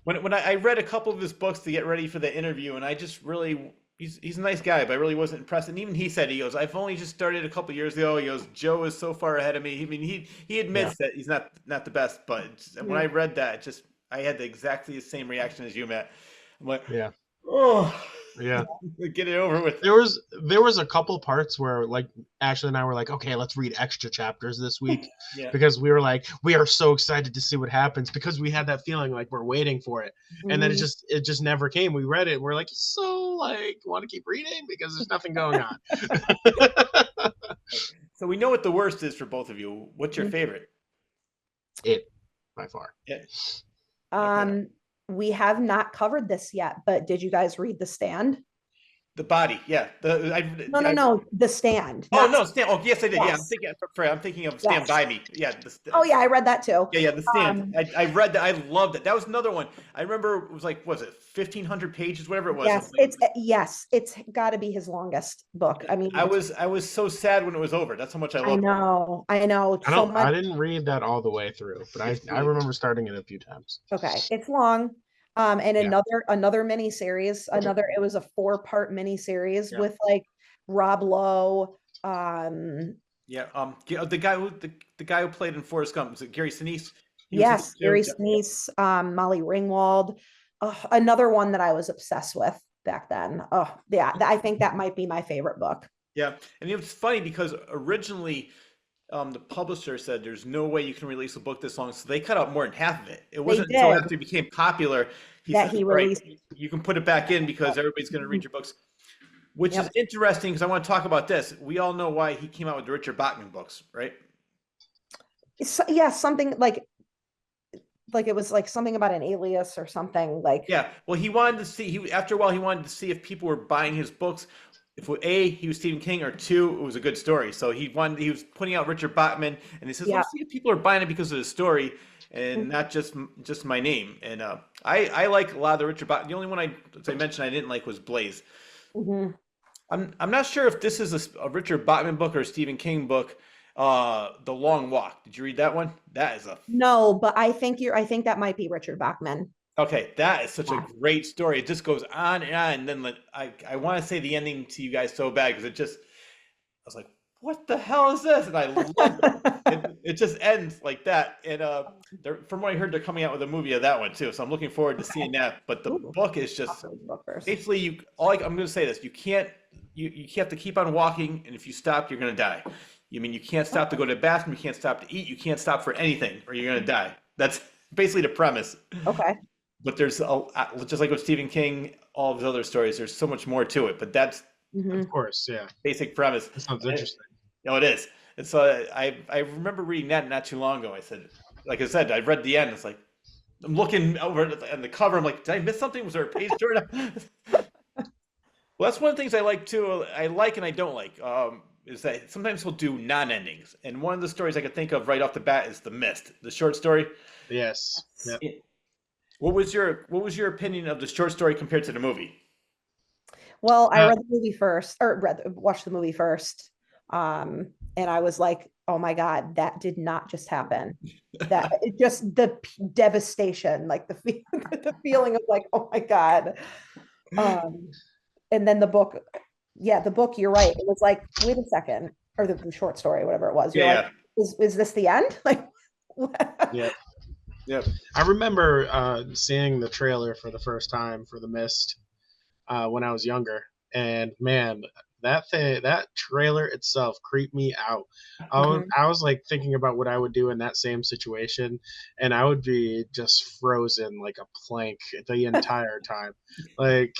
When I read a couple of his books to get ready for the interview, and I just really he's a nice guy, but I really wasn't impressed. And even he said, he goes, I've only just started a couple years ago. He goes, Joe is so far ahead of me. I mean, he admits that he's not the best, but when I read that, I had exactly the same reaction as you, Matt. I'm like, Yeah. oh, Yeah. get it over with. There was a couple parts where like Ashley and I were like, okay, let's read extra chapters this week Yeah. because we were like, we are so excited to see what happens because we had that feeling like we're waiting for it, and then it just never came. We read it, and we're like, so like, want to keep reading because there's nothing going on. So we know what the worst is for both of you. What's your favorite? It by far. Yeah. We have not covered this yet, but did you guys read The Stand? The Body, yeah. No, The Stand. Oh not- no, Stand. Oh yes, I did. Yeah, Yes. I'm thinking of Stand Yes. By Me. Yeah. Oh yeah, I read that too. Yeah, The Stand. I read that. I loved it. That was another one. I remember it was like, was it 1,500 pages, whatever it was. It's got to be his longest book. I mean, I was so sad when it was over. That's how much I loved it. I know. I didn't read that all the way through, but I remember starting it a few times. Okay, it's long. And Yeah. another mini series. It was a 4-part mini series Yeah. with like Rob Lowe. Yeah. The guy who played in Forrest Gump, was it Gary Sinise? Yes, Gary Sinise, Molly Ringwald. Another one that I was obsessed with back then. Oh, yeah, I think that might be my favorite book. Yeah, and it was funny because originally the publisher said there's no way you can release a book this long, so they cut out more than half of it. It wasn't until did. after it became popular That said, he "All right, released. you can put it back in because everybody's going to read your books," which is interesting because I want to talk about this. We all know why he came out with the Richard Bachman books, right? Yeah, something like it was like something about an alias or something like. Yeah, well, he wanted to see. After a while, he wanted to see if people were buying his books. If A, he was Stephen King, or 2, it was a good story. So he was putting out Richard Bachman, and he says, "Let's see if people are buying it because of the story, and not just my name." And I like a lot of the Richard Bachman. The only one as I mentioned, I didn't like was Blaze. I'm not sure if this is a Richard Bachman book or a Stephen King book. The Long Walk. Did you read that one? That is No, but I think that might be Richard Bachman. okay. That is such a great story. It just goes on and on. And then I want to say the ending to you guys so bad because I was like, what the hell is this? And I love it. It just ends like that. And from what I heard, they're coming out with a movie of that one too. So I'm looking forward to seeing that. But the book is just basically I'm going to say this: you have to keep on walking, and if you stop, you're going to die. You can't stop to go to the bathroom, you can't stop to eat, you can't stop for anything, or you're going to die. That's basically the premise. Okay. But there's just like with Stephen King, all of his other stories, there's so much more to it. But that's Of course, yeah. basic premise. That sounds interesting. No, it is. And so I remember reading that not too long ago. Like I said, I read the end. It's like I'm looking over at the cover. I'm like, did I miss something? Was there a page turn? Well, that's one of the things I like too. I like and I don't like. Is that sometimes he'll do non-endings, and one of the stories I could think of right off the bat is The Mist, the short story. Yes. Yep. What was your opinion of the short story compared to the movie? Well, I read the movie first, or watched the movie first, and I was like, "Oh my God, that did not just happen." Just the devastation, like the feeling of like, "Oh my God." And then the book. Yeah, the book, you're right. It was like, wait a second, or the short story, whatever it was. You're like, is this the end? Like, yeah. I remember seeing the trailer for the first time for The Mist when I was younger, and man, that trailer itself creeped me out. Mhm. I was like thinking about what I would do in that same situation, and I would be just frozen like a plank the entire time. Like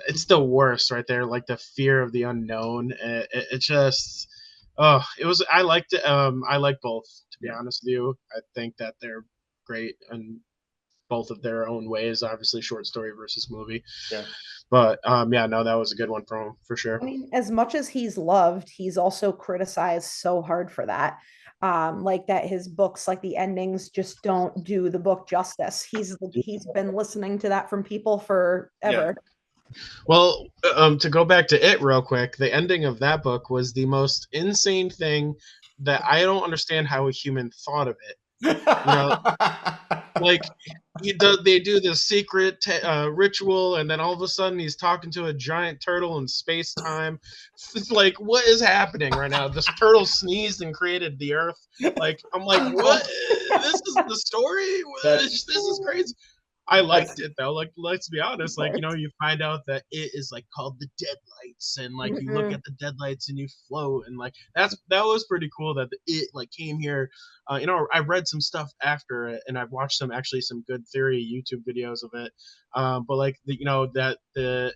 it's the worst right there. Like the fear of the unknown. It just, oh, it was. I liked it. I like both, to be Yeah. honest with you. I think that they're great and both of their own ways. Obviously, short story versus movie. Yeah. But yeah, no, that was a good one from him for sure. I mean, as much as he's loved, he's also criticized so hard for that. Like that his books, like the endings just don't do the book justice. He's been listening to that from people Yeah. forever. Well, to go back to it real quick, the ending of that book was the most insane thing that I don't understand how a human thought of it. You know, like they do this secret ritual, and then all of a sudden he's talking to a giant turtle in space time. It's like, what is happening right now? This turtle sneezed and created the Earth. Like, I'm like, what? This is the story. This is crazy. I liked it though. Like, let's be honest. Like, you find out that it is like called the Deadlights, and like you look Mhm. at the Deadlights and you float, and like that was pretty cool that it like came here. I read some stuff after it, and I've watched some good theory YouTube videos of it. But like that the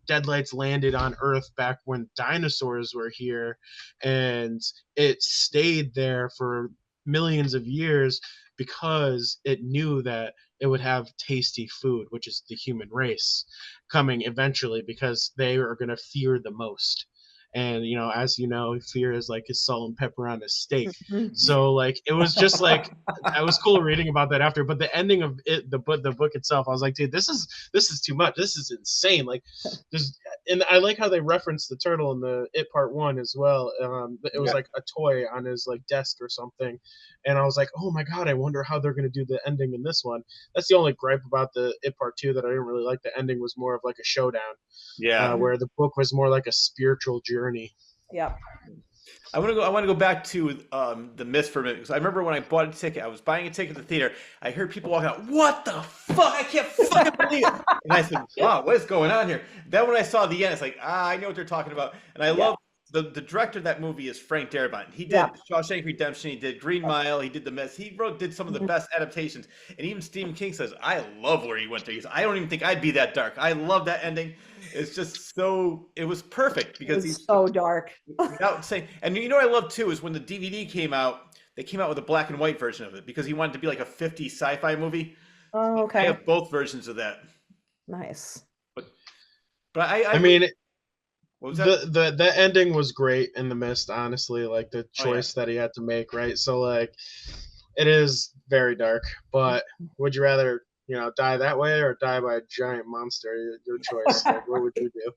Deadlights landed on Earth back when dinosaurs were here, and it stayed there for millions of years because it knew that it would have tasty food, which is the human race, coming eventually because they are going to fear the most. And as fear is like his salt and pepper on a steak. Mhm. So like it was just like I was cool reading about that after, but the ending of it, the book itself, I was like, dude, this is too much. This is insane. Like, there's and I like how they referenced the turtle in the It Part One as well. It was Yeah. like a toy on his like desk or something, and I was like, oh my god, I wonder how they're gonna do the ending in this one. That's the only gripe about the It Part Two, that I didn't really like. The ending was more of like a showdown, Yeah. where the book was more like a spiritual journey. Yep. I want to go back to the Mist for a minute, because I remember when I bought a ticket, I was buying a ticket to the theater. I heard people walking out, "What the fuck? I can't fucking believe it!" And I said, "Wow, what is going on here?" Then when I saw the end, it's like, I know what they're talking about. And I love the director of that movie is Frank Darabont. He did Yeah. Shawshank Redemption. He did Green Mile. He did The Mist. He did some of the Mhm. best adaptations. And even Stephen King says, "I love where he went there." He says, "I don't even think I'd be that dark. I love that ending. It's just so it was perfect It because was so dark. without saying, and you know what I love too is when the DVD came out, they came out with a black and white version of it because he wanted to be like a 50s sci-fi movie. Oh, I okay. have both versions of that. Nice. But I I mean, what was that? the ending was great in The Mist, honestly. Like the Oh yeah. choice that he had to make, right? So like, it is very dark. But would you rather die that way or die by a giant monster? Your choice. Like, what would you do?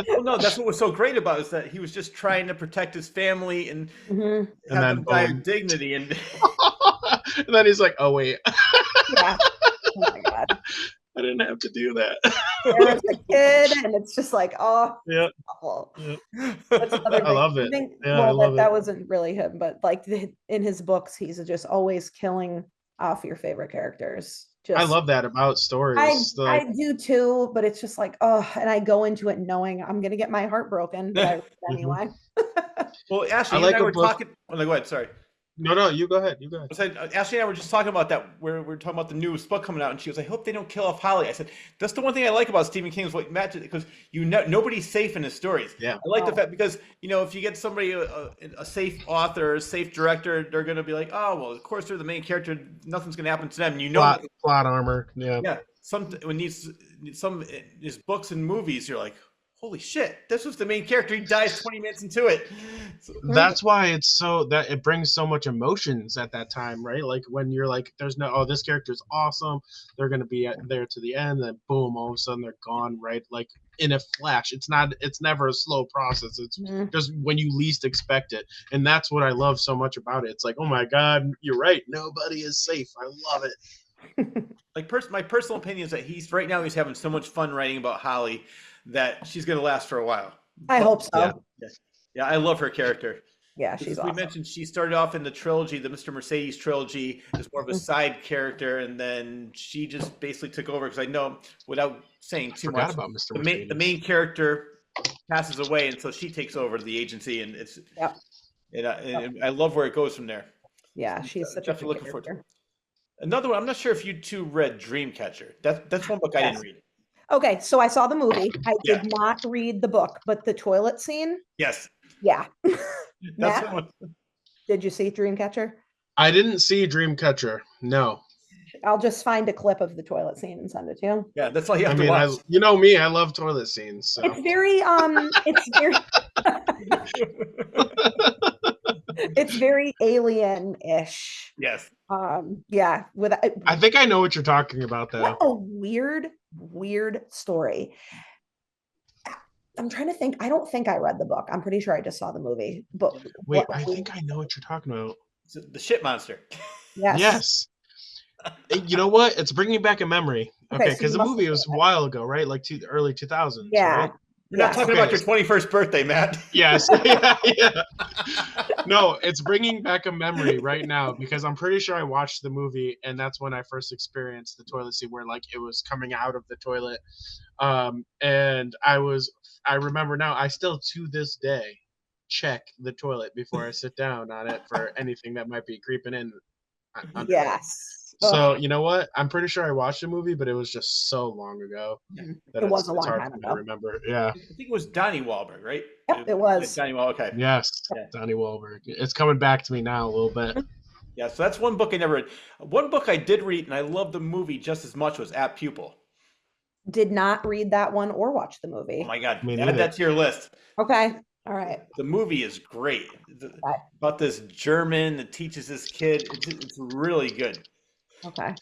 Well, no, that's what was so great about it, is that he was just trying to protect his family and Mhm. And have then them die boom. with dignity. And And then he's like, oh wait, Yeah. Oh my God. I didn't have to do that. And it's a kid, and it's just like, oh, Yeah, awful. yeah. That's another I thing. love I it. think, Yeah, I well, love that it. wasn't really him, but like in his books, he's just always killing off your favorite characters. I Just love that about I stories. Like, I do too, but it's just like, oh, and I go into it knowing I'm gonna get my heart broken, but I read it mhm. anyway. well, I Ashley, you and like I a were book. talking. Oh, no, go ahead. Sorry. No, you go ahead. You go ahead. I said, Ashley and I were just talking about that. We're talking about the newest book coming out, and she goes, "I hope they don't kill off Holly." I said, "That's the one thing I like about Stephen King is what Matt did, because nobody's safe in his stories. Yeah. I like the Oh. fact because if you get somebody a safe author, a safe director, they're going to be like, oh well, of course they're the main character. Nothing's going to happen to them. Plot armor. Yeah. Yeah. When some his books and movies, you're like, holy shit, this was the main character. He dies 20 minutes into it. So, That's why it's so that it brings so much emotions at that time, right? Like when you're like, there's no, oh, this character's awesome. They're gonna be there to the end, then boom, all of a sudden they're gone, right? Like in a flash. It's never a slow process. It's Mhm. just when you least expect it, and that's what I love so much about it. It's like, oh my god, you're right. Nobody is safe. I love it. like my personal opinion is that he's having so much fun writing about Holly that she's going to last for a while. I hope so. Yeah. Yeah, I love her character. Yeah, As she's we awesome. mentioned, she started off in the trilogy, the Mr. Mercedes trilogy, as more of a Mhm. side character, and then she just basically took over. Because I know, without saying too Forgot much, about Mr. the Mercedes. main character passes away, and so she takes over the agency, and it's Yep. and I love where it goes from there. Yeah, she's such a Definitely good looking forward to it. character. Another one. I'm not sure if you two read Dreamcatcher. That's one book I didn't read. Okay, so I saw the movie. I Yeah. did not read the book, but the toilet scene, Yes, yeah. that's Matt, one. did you see Dreamcatcher? I didn't see Dreamcatcher. No. I'll just find a clip of the toilet scene and send it to you. Yeah, that's all you I have to mean, watch. you know me, I love toilet scenes. So. It's very it's very alien-ish. Yes. Yeah, with I think I know what you're talking about, though. what a weird story. I'm trying to think. I don't think I read the book. I'm pretty sure I just saw the movie. But Wait, I think I know what you're talking about. The shit monster. Yes. Yes. You know what? It's bringing back a memory. Okay, Okay, so because you the must movie have was a seen it. while ago, right? Like early 2000s, Yeah. right? You're not talking about your 21st birthday, Matt. Yes. Yeah. No, it's bringing back a memory right now because I'm pretty sure I watched the movie and that's when I first experienced the toilet scene where like it was coming out of the toilet. And I remember now, I still to this day check the toilet before I sit down on it for anything that might be creeping in. Under it. Yes. So you know what? I'm pretty sure I watched the movie, but it was just so long ago that It was a long it's hard time for me ago. to remember. Yeah. I think it was Donnie Wahlberg, right? Yep, it was. Donnie Wahlberg. Okay. Yes. Yeah. Donnie Wahlberg. It's coming back to me now a little bit. Yeah, so that's one book I never read. One book I did read, and I loved the movie just as much, was At Pupil. Did not read that one or watch the movie. Oh my God. Me Add neither. that to your list. Okay. All right. The movie is great. Okay. About this German that teaches this kid. It's really good. Okay.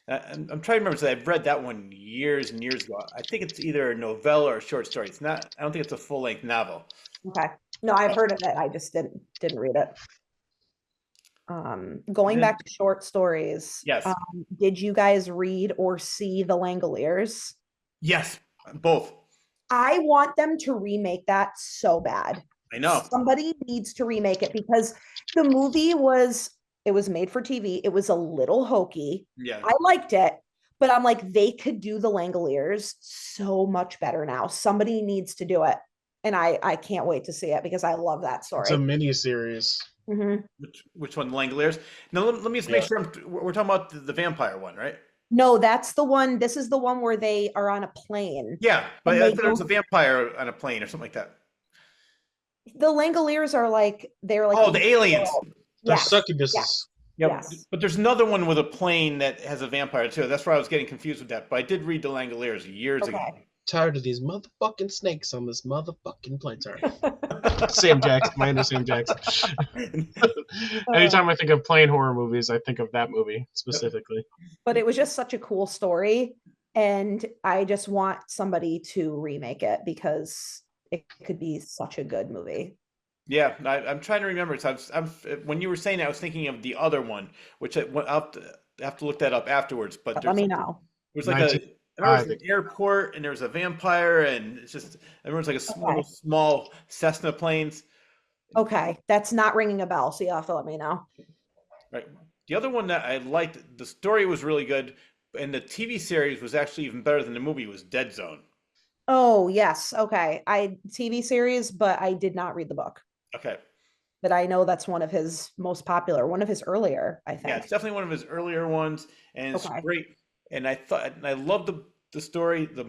I'm trying to remember. So I've read that one years and years ago. I think it's either a novella or a short story. It's not. I don't think it's a full length novel. Okay. No, I've heard of it. I just didn't read it. Going back to short stories. Yes. Did you guys read or see The Langoliers? Yes, both. I want them to remake that so bad. I know. Somebody needs to remake it because the movie was made for TV. It was a little hokey. Yeah. I liked it, but I'm like, they could do The Langoliers so much better now. Somebody needs to do it. And I can't wait to see it because I love that story. It's a mini series. Mm-hmm. Which one, The Langoliers? Now let me just make sure we're talking about the vampire one, right? No, that's the one. This is the one where they are on a plane. Yeah, but And I they thought there was a go- vampire on a plane or something like that. The Langoliers are like they're like Oh, the aliens. They're Yes. succubuses. Yes. Yeah, Yes. but there's another one with a plane that has a vampire too. That's where I was getting confused with that. But I did read The Langoliers years ago. Okay. Tired of these motherfucking snakes on this motherfucking plane. Sorry. Sam Jackson. My name is Sam Jackson. Anytime I think of plane horror movies, I think of that movie specifically. But it was just such a cool story. And I just want somebody to remake it because it could be such a good movie. Yeah, I'm trying to remember. So when you were saying that, I was thinking of the other one, which I'll have to look that up afterwards. But Let me know. There's like an airport, and there was a vampire, and it's just everyone's like a small Cessna planes. Okay, that's not ringing a bell, so you have to let me know. Right. The other one that I liked, the story was really good, and the TV series was actually even better than the movie. Was Dead Zone. Oh yes, okay. TV series, but I did not read the book. Okay. But I know that's one of his most popular, one of his earlier, I think. Yeah, it's definitely one of his earlier ones, and it's great. And I loved the story. The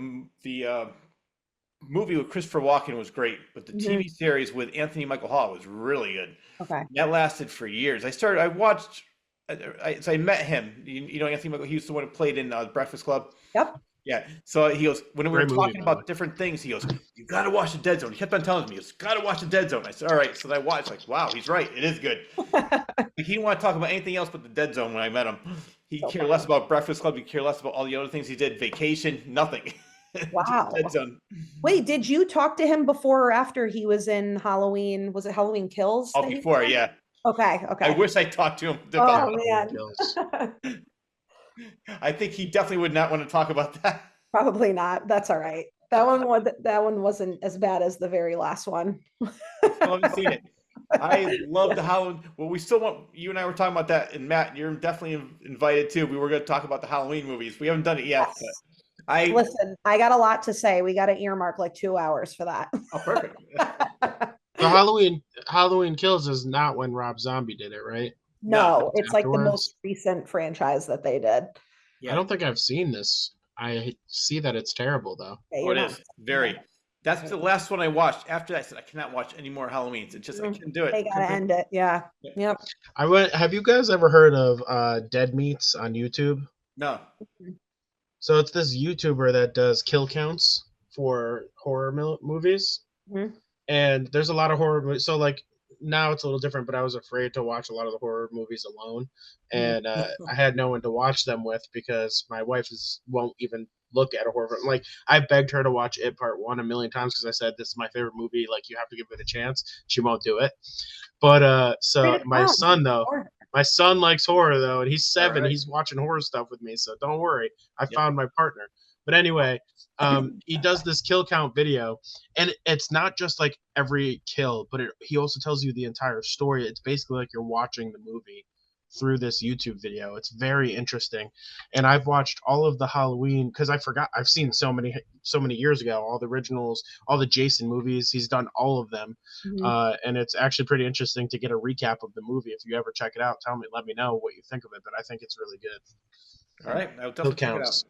movie with Christopher Walken was great, but the TV series with Anthony Michael Hall was really good. Okay. That lasted for years. I met him. You know Anthony Michael. He was the one who played in Breakfast Club. Yep. Yeah. So he goes, when we were Great movie, talking about different things, he goes, "You got to watch The Dead Zone." He kept on telling me, "Got to watch The Dead Zone." I said, "All right." So I watched. Like, wow, he's right. It is good. He didn't want to talk about anything else but The Dead Zone when I met him. He cared less about Breakfast Club. He cared less about all the other things he did. Vacation, nothing. Wow. Dead Zone. Wait, did you talk to him before or after he was in Halloween? Was it Halloween Kills? Oh, before, yeah. Okay. I wish I talked to him. Oh man. I think he definitely would not want to talk about that. Probably not. That's all right. That one wasn't as bad as the very last one. I haven't seen it. I love the Halloween. Well, we still want, you and I were talking about that, and Matt, you're definitely invited too. We were going to talk about the Halloween movies. We haven't done it yet. Yes. Listen, I got a lot to say. We got to earmark like 2 hours for that. Oh, perfect. The Halloween Kills is not when Rob Zombie did it, right? No, it's like the Afterwards? most recent franchise that they did. Yeah. I don't think I've seen this. I see that it's terrible though. Yeah, Oh, you're it not is very. That's the last one I watched. After that, I said I cannot watch any more Halloweens. It just I couldn't do it. They gotta end it. Yeah. Yep. Have you guys ever heard of Dead Meats on YouTube? No. So it's this YouTuber that does kill counts for horror movies. Mhm. And there's a lot of horror movies. So like now it's a little different, but I was afraid to watch a lot of the horror movies alone, and I had no one to watch them with because my wife won't even look at a horror film. Like I begged her to watch It Part 1 a million times because I said this is my favorite movie. Like you have to give it a chance. She won't do it. But so my son though. My son likes horror though, and he's 7. Right. He's watching horror stuff with me, so don't worry. I found my partner. But anyway, he does this kill count video, and it's not just like every kill, but he also tells you the entire story. It's basically like you're watching the movie through this YouTube video. It's very interesting, and I've watched all of the Halloween because I've seen so many years ago, all the originals, all the Jason movies. He's done all of them, and it's actually pretty interesting to get a recap of the movie. If you ever check it out, let me know what you think of it. But I think it's really good. All right, I'll definitely check it out.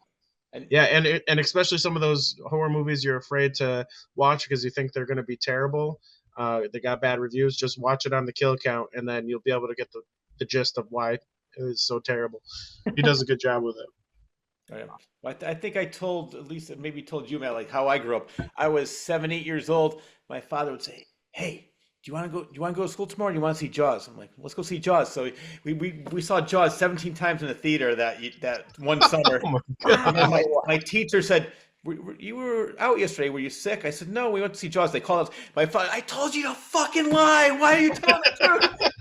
Yeah, and especially some of those horror movies you're afraid to watch because you think they're going to be terrible. They got bad reviews. Just watch it on the kill count, and then you'll be able to get the gist of why it is so terrible. He does a good job with it. Oh, yeah. Well, I think I told, at least maybe told you, Matt, like how I grew up. I was 7, 8 years old. My father would say, "Hey, do you want to go to school tomorrow? Or do you want to see Jaws?" I'm like, "Let's go see Jaws." So we saw Jaws 17 times in the theater that one summer. Oh my God. And then my teacher said, "You were out yesterday. Were you sick?" I said, "No, we went to see Jaws." They called us. My father, "I told you to fucking lie. Why are you telling the truth?"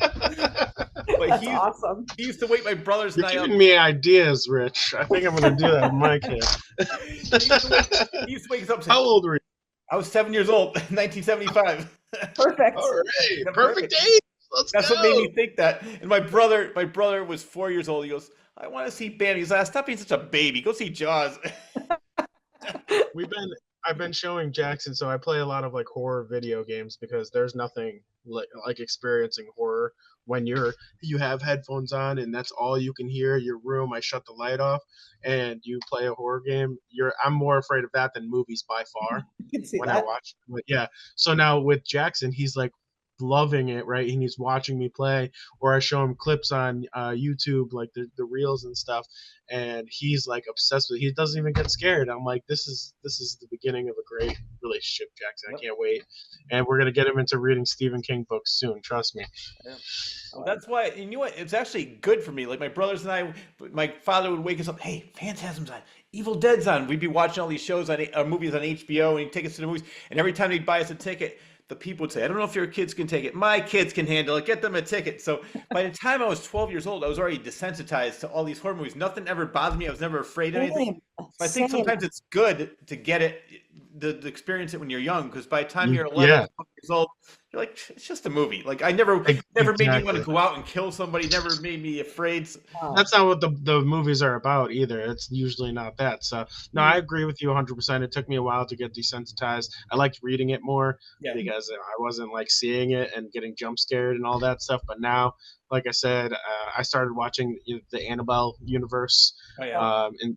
But That's awesome. He used to wake my brothers and You're I up. giving me ideas, Rich. I think I'm going to do that with my kid. He used to wake us up. How old were you? I was 7 years old, 1975. Perfect. All right, perfect age. Let's That's go. what made me think that. And my brother was 4 years old. He goes, "I want to see Bambi." He goes, "Stop being such a baby. Go see Jaws." I've been showing Jackson, so I play a lot of like horror video games because there's nothing like experiencing horror when you have headphones on and that's all you can hear. Your room, I shut the light off, and you play a horror game. I'm more afraid of that than movies by far when I watch. But yeah, so now with Jackson, he's like loving it, right? And he's watching me play, or I show him clips on YouTube, like the reels and stuff, and he's like obsessed with it. He doesn't even get scared. I'm like, this is the beginning of a great relationship, Jackson. I can't wait, and we're gonna get him into reading Stephen King books soon. Trust me. Yeah. Well, that's why, and you know what? It's actually good for me. Like my brothers and I, my father would wake us up. "Hey, Phantasm's on. Evil Dead's on." We'd be watching all these shows movies on HBO, and he'd take us to the movies. And every time he'd buy us a ticket, the people would say, "I don't know if your kids can take it. My kids can handle it. Get them a ticket." So by the time I was 12 years old, I was already desensitized to all these horror movies. Nothing ever bothered me. I was never afraid of anything. I think sometimes it's good to get it, to experience it when you're young, because by the time you're 11, 12 years old, you're like, it's just a movie. Like I never made me want to go out and kill somebody. Never made me afraid. That's not what the movies are about either. It's usually not that. So no, I agree with you 100%. It took me a while to get desensitized. I liked reading it more because I wasn't like seeing it and getting jump scared and all that stuff. But now, like I said, I started watching the Annabelle universe,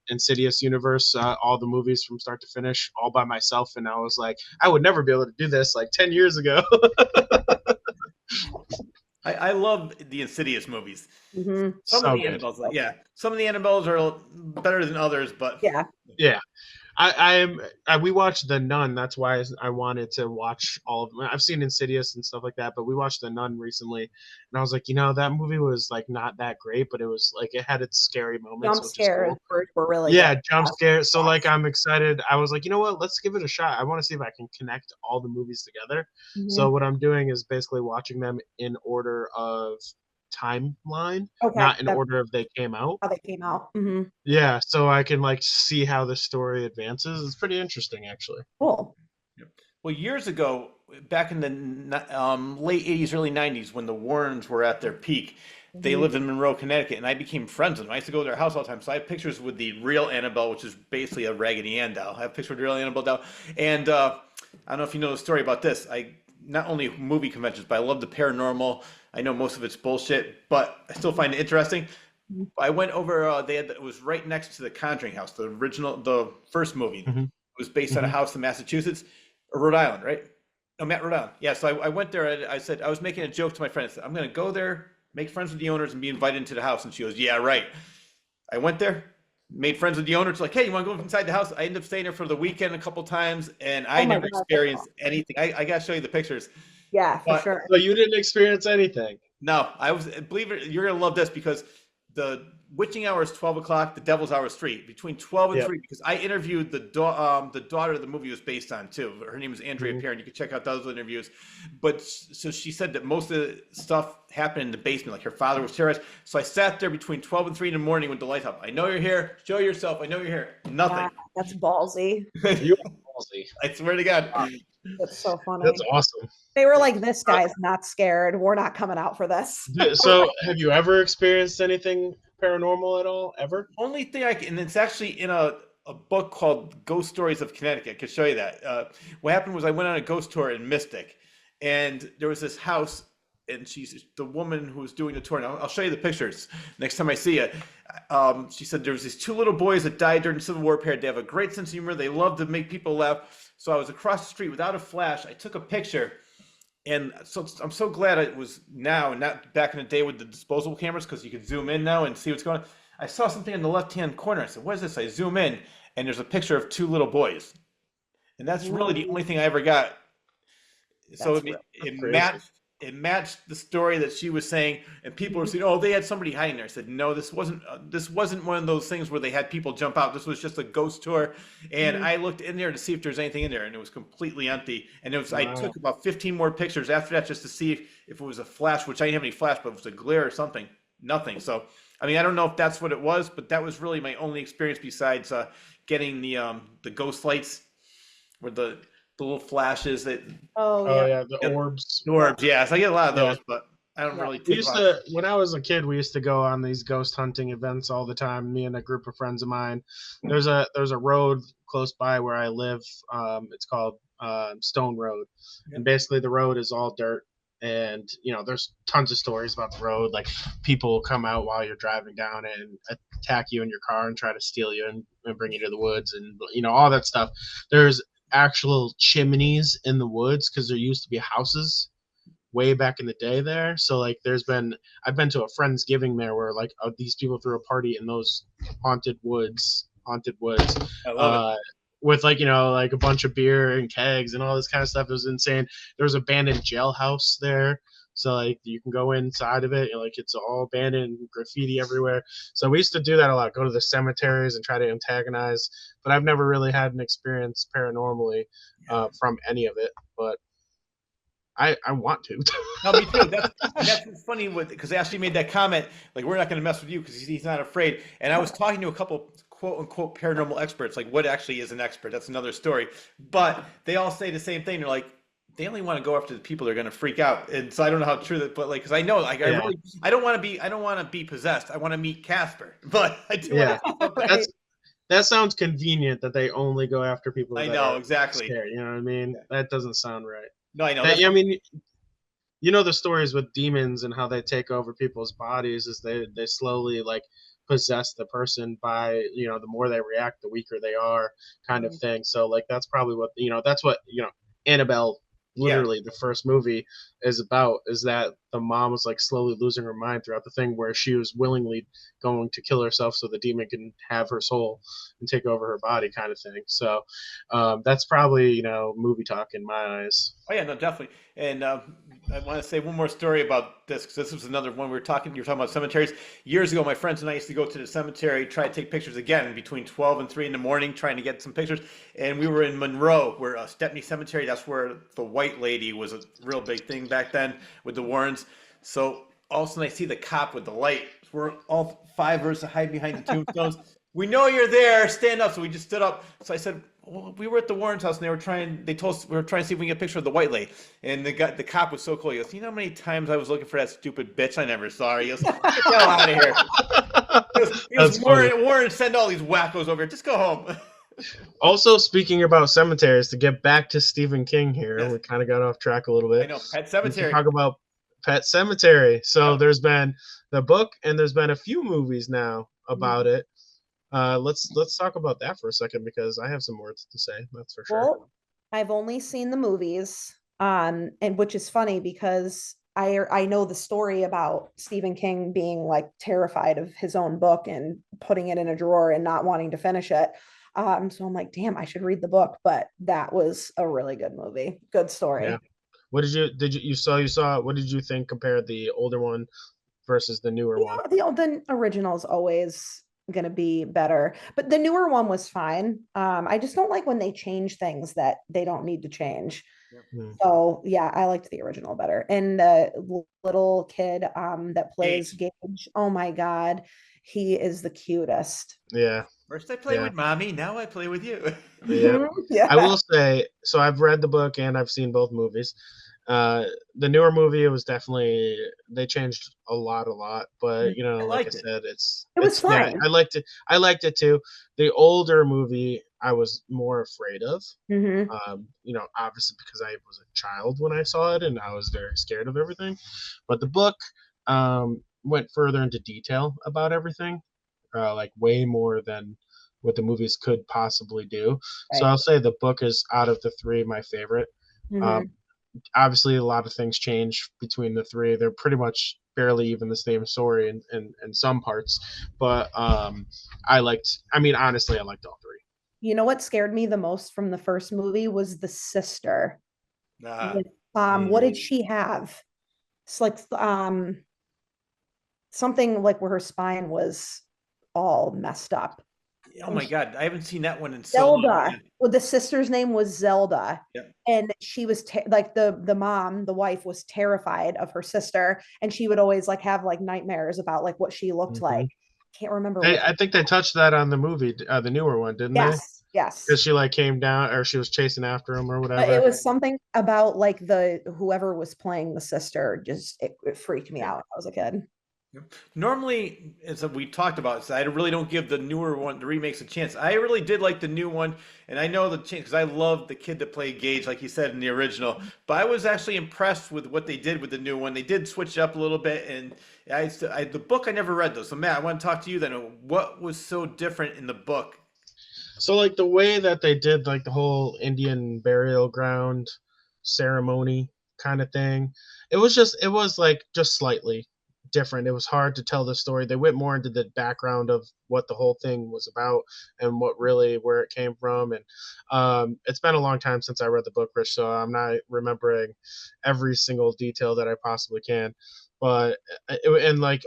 Insidious universe, all the movies from start to finish, all by myself. And I was like, I would never be able to do this like 10 years ago. I love the Insidious movies. Mm-hmm. Some of the Annabelles, some of the Annabelles are better than others, but yeah. We watched The Nun. That's why I wanted to watch all of them. I've seen Insidious and stuff like that, but we watched The Nun recently, and I was like, that movie was like not that great, but it was like it had its scary moments. Jump scares were really good. Jump scares. So like I'm excited. I was like, you know what? Let's give it a shot. I want to see if I can connect all the movies together. Mm-hmm. So what I'm doing is basically watching them in order of timeline, not in order of they came out. How they came out. Mm-hmm. Yeah, so I can like see how the story advances. It's pretty interesting, actually. Cool. Well, years ago, back in the late 80s, early 90s, when the Warrens were at their peak, they lived in Monroe, Connecticut, and I became friends with them. I used to go to their house all the time. So I have pictures with the real Annabelle, which is basically a Raggedy Ann doll. I have a picture with the real Annabelle doll. And I don't know if you know the story about this. I not only movie conventions, but I love the paranormal. I know most of it's bullshit, but I still find it interesting. I went over. It was right next to the Conjuring house, the original, the first movie. Mm-hmm. It was based on a Mm-hmm. house in Massachusetts, or Rhode Island, right? No, Matt, Rhode Island. Yeah. So I went there. And I said I was making a joke to my friend. I said I'm going to go there, make friends with the owners, and be invited into the house. And she goes, "Yeah, right." I went there, made friends with the owners. Like, hey, you want to go inside the house? I ended up staying there for the weekend a couple times, and I Oh my never God, that's experienced awesome. anything. I got to show you the pictures. Yeah, for But sure. So you didn't experience anything. no, I was, believe it, you're gonna love this because the witching hour is 12 o'clock, the devil's hour is 3. Between 12 and Yep. 3, because I interviewed the daughter the movie was based on too. Her name is Andrea Mhm. Perrin. You can check out those interviews. But so she said that most of the stuff happened in the basement, like her father was terrorized. So I sat there between 12 and 3 in the morning with the lights up. I know you're here. Show yourself. I know you're here. Nothing. Yeah, that's ballsy. You are ballsy. I swear to God. That's so funny. That's awesome. They were like, this guy's not scared. We're not coming out for this. So, have you ever experienced anything paranormal at all? Ever? Only thing I can, and it's actually in a book called Ghost Stories of Connecticut. I could show you that. What happened was I went on a ghost tour in Mystic, and there was this house, and she's the woman who was doing the tour. And I'll show you the pictures next time I see you. She said there was these 2 little boys that died during the Civil War period. They have a great sense of humor. They love to make people laugh. So I was across the street without a flash. I took a picture. And so I'm so glad it was now and not back in the day with the disposable cameras, because you could zoom in now and see what's going on. I saw something in the left-hand corner. I said, what is this? I zoom in, and there's a picture of 2 little boys. And that's really the only thing I ever got. So it matched the story that she was saying, and people were saying, "Oh, they had somebody hiding there." I said, "No, this wasn't one of those things where they had people jump out. This was just a ghost tour." And I looked in there to see if there's anything in there, and it was completely empty. And it was I took about 15 more pictures after that just to see if it was a flash, which I didn't have any flash, but it was a glare or something. Nothing. So I mean, I don't know if that's what it was, but that was really my only experience besides getting the ghost lights, where the little flashes that. Oh, Oh yeah. yeah, the orbs. Orbs, yeah. So I get a lot of those, Yeah. but I don't really We take used a lot. to, when I was a kid, we used to go on these ghost hunting events all the time. Me and a group of friends of mine. There's a road close by where I live. It's called Stone Road, and basically the road is all dirt. And there's tons of stories about the road. Like people come out while you're driving down it and attack you in your car and try to steal you and bring you to the woods and all that stuff. There's actual chimneys in the woods because there used to be houses way back in the day there. So like I've been to a Friendsgiving there where like these people threw a party in those haunted woods I love it. with like like a bunch of beer and kegs and all this kind of stuff. It was insane. There was an abandoned jailhouse there. So like you can go inside of it, like it's all abandoned, graffiti everywhere. So we used to do that a lot, go to the cemeteries and try to antagonize. But I've never really had an experience paranormally from any of it. But I want to. No, me too. That's what's funny because Ashley made that comment, like, we're not going to mess with you because he's not afraid. And I was talking to a couple quote unquote paranormal experts, like what actually is an expert? That's another story. But they all say the same thing. They're like, they only want to go after the people that are going to freak out. And so I don't know how true that, but like, because I know, like, I don't want to be possessed. I want to meet Casper, but I do. Yeah, Right. that sounds convenient that they only go after people. I that know are exactly. scared, you know what I mean? That doesn't sound right. No, I know. I mean, the stories with demons and how they take over people's bodies is they slowly like possess the person by the more they react, the weaker they are, kind of thing. So like that's probably what that's what Annabelle, literally the first movie, is about, is that the mom was like slowly losing her mind throughout the thing, where she was willingly going to kill herself so the demon can have her soul and take over her body, kind of thing. So that's probably movie talk in my eyes. Oh yeah, no, definitely. And I want to say one more story about this, because this was another one you were talking about cemeteries. Years ago, my friends and I used to go to the cemetery, try to take pictures again between 12 and 3 in the morning, trying to get some pictures. And we were in Monroe, where Stepney Cemetery, that's where the White Lady was a real big thing back then with the Warrens. So all of a sudden I see the cop with the light. We're all 5 of us hide behind the tombstones. We know you're there. Stand up. So we just stood up. So I said, we were at the Warren's house and they told us we were trying to see if we can get a picture of the white lady. And the cop was so cool. He goes, you know how many times I was looking for that stupid bitch? I never saw her. He goes, get the hell out of here. Warren, send all these wackos over here. Just go home. Also, speaking about cemeteries, to get back to Stephen King here, Yes. We kind of got off track a little bit. I know, Pet Cemetery. Talk about Pet Cemetery. So there's been the book, and there's been a few movies now about it. Let's talk about that for a second, because I have some words to say. That's for sure. Well, I've only seen the movies, and which is funny because I know the story about Stephen King being like terrified of his own book and putting it in a drawer and not wanting to finish it. So I'm like, damn, I should read the book. But that was a really good movie. Good story. Yeah. What did you saw? What did you think compared the older one versus the newer one? The original is always going to be better, but the newer one was fine. I just don't like when they change things that they don't need to change. So yeah, I liked the original better. And the little kid that plays Gage, oh my God, he is the cutest. Yeah. First I play with mommy, now I play with you. Yeah. I will say, so I've read the book and I've seen both movies. The newer movie, it was definitely, they changed a lot, but like I said, it was fine. Yeah, I liked it too. The older movie I was more afraid of. Obviously because I was a child when I saw it and I was very scared of everything. But the book went further into detail about everything, like way more than what the movies could possibly do. Right. So I'll say the book is, out of the three, my favorite. Obviously a lot of things change between the three. They're pretty much barely even the same story in some parts, but honestly I liked all three. You know what scared me the most from the first movie was the sister. What did she have? It's like something like where her spine was all messed up. Oh my God, I haven't seen that one in so long. Zelda. Well, the sister's name was Zelda. Yep. And she was like the mom, the wife was terrified of her sister, and she would always like have like nightmares about like what she looked like. I can't remember. I think they touched that on the movie, the newer one, didn't they? Yes. Because she like came down, or she was chasing after him or whatever. It was something about like whoever was playing the sister, just it freaked me out when I was a kid. Normally, as we talked about, I really don't give the newer one, the remakes, a chance. I really did like the new one, and I know the change because I love the kid that played Gage, like you said in the original. But I was actually impressed with what they did with the new one. They did switch it up a little bit, and the book I never read though. So Matt, I want to talk to you then. What was so different in the book? So like the way that they did like the whole Indian burial ground ceremony kind of thing, it was like just slightly different. It was hard to tell the story. They went more into the background of what the whole thing was about and where it came from. And it's been a long time since I read the book, Rich, so I'm not remembering every single detail that I possibly can. But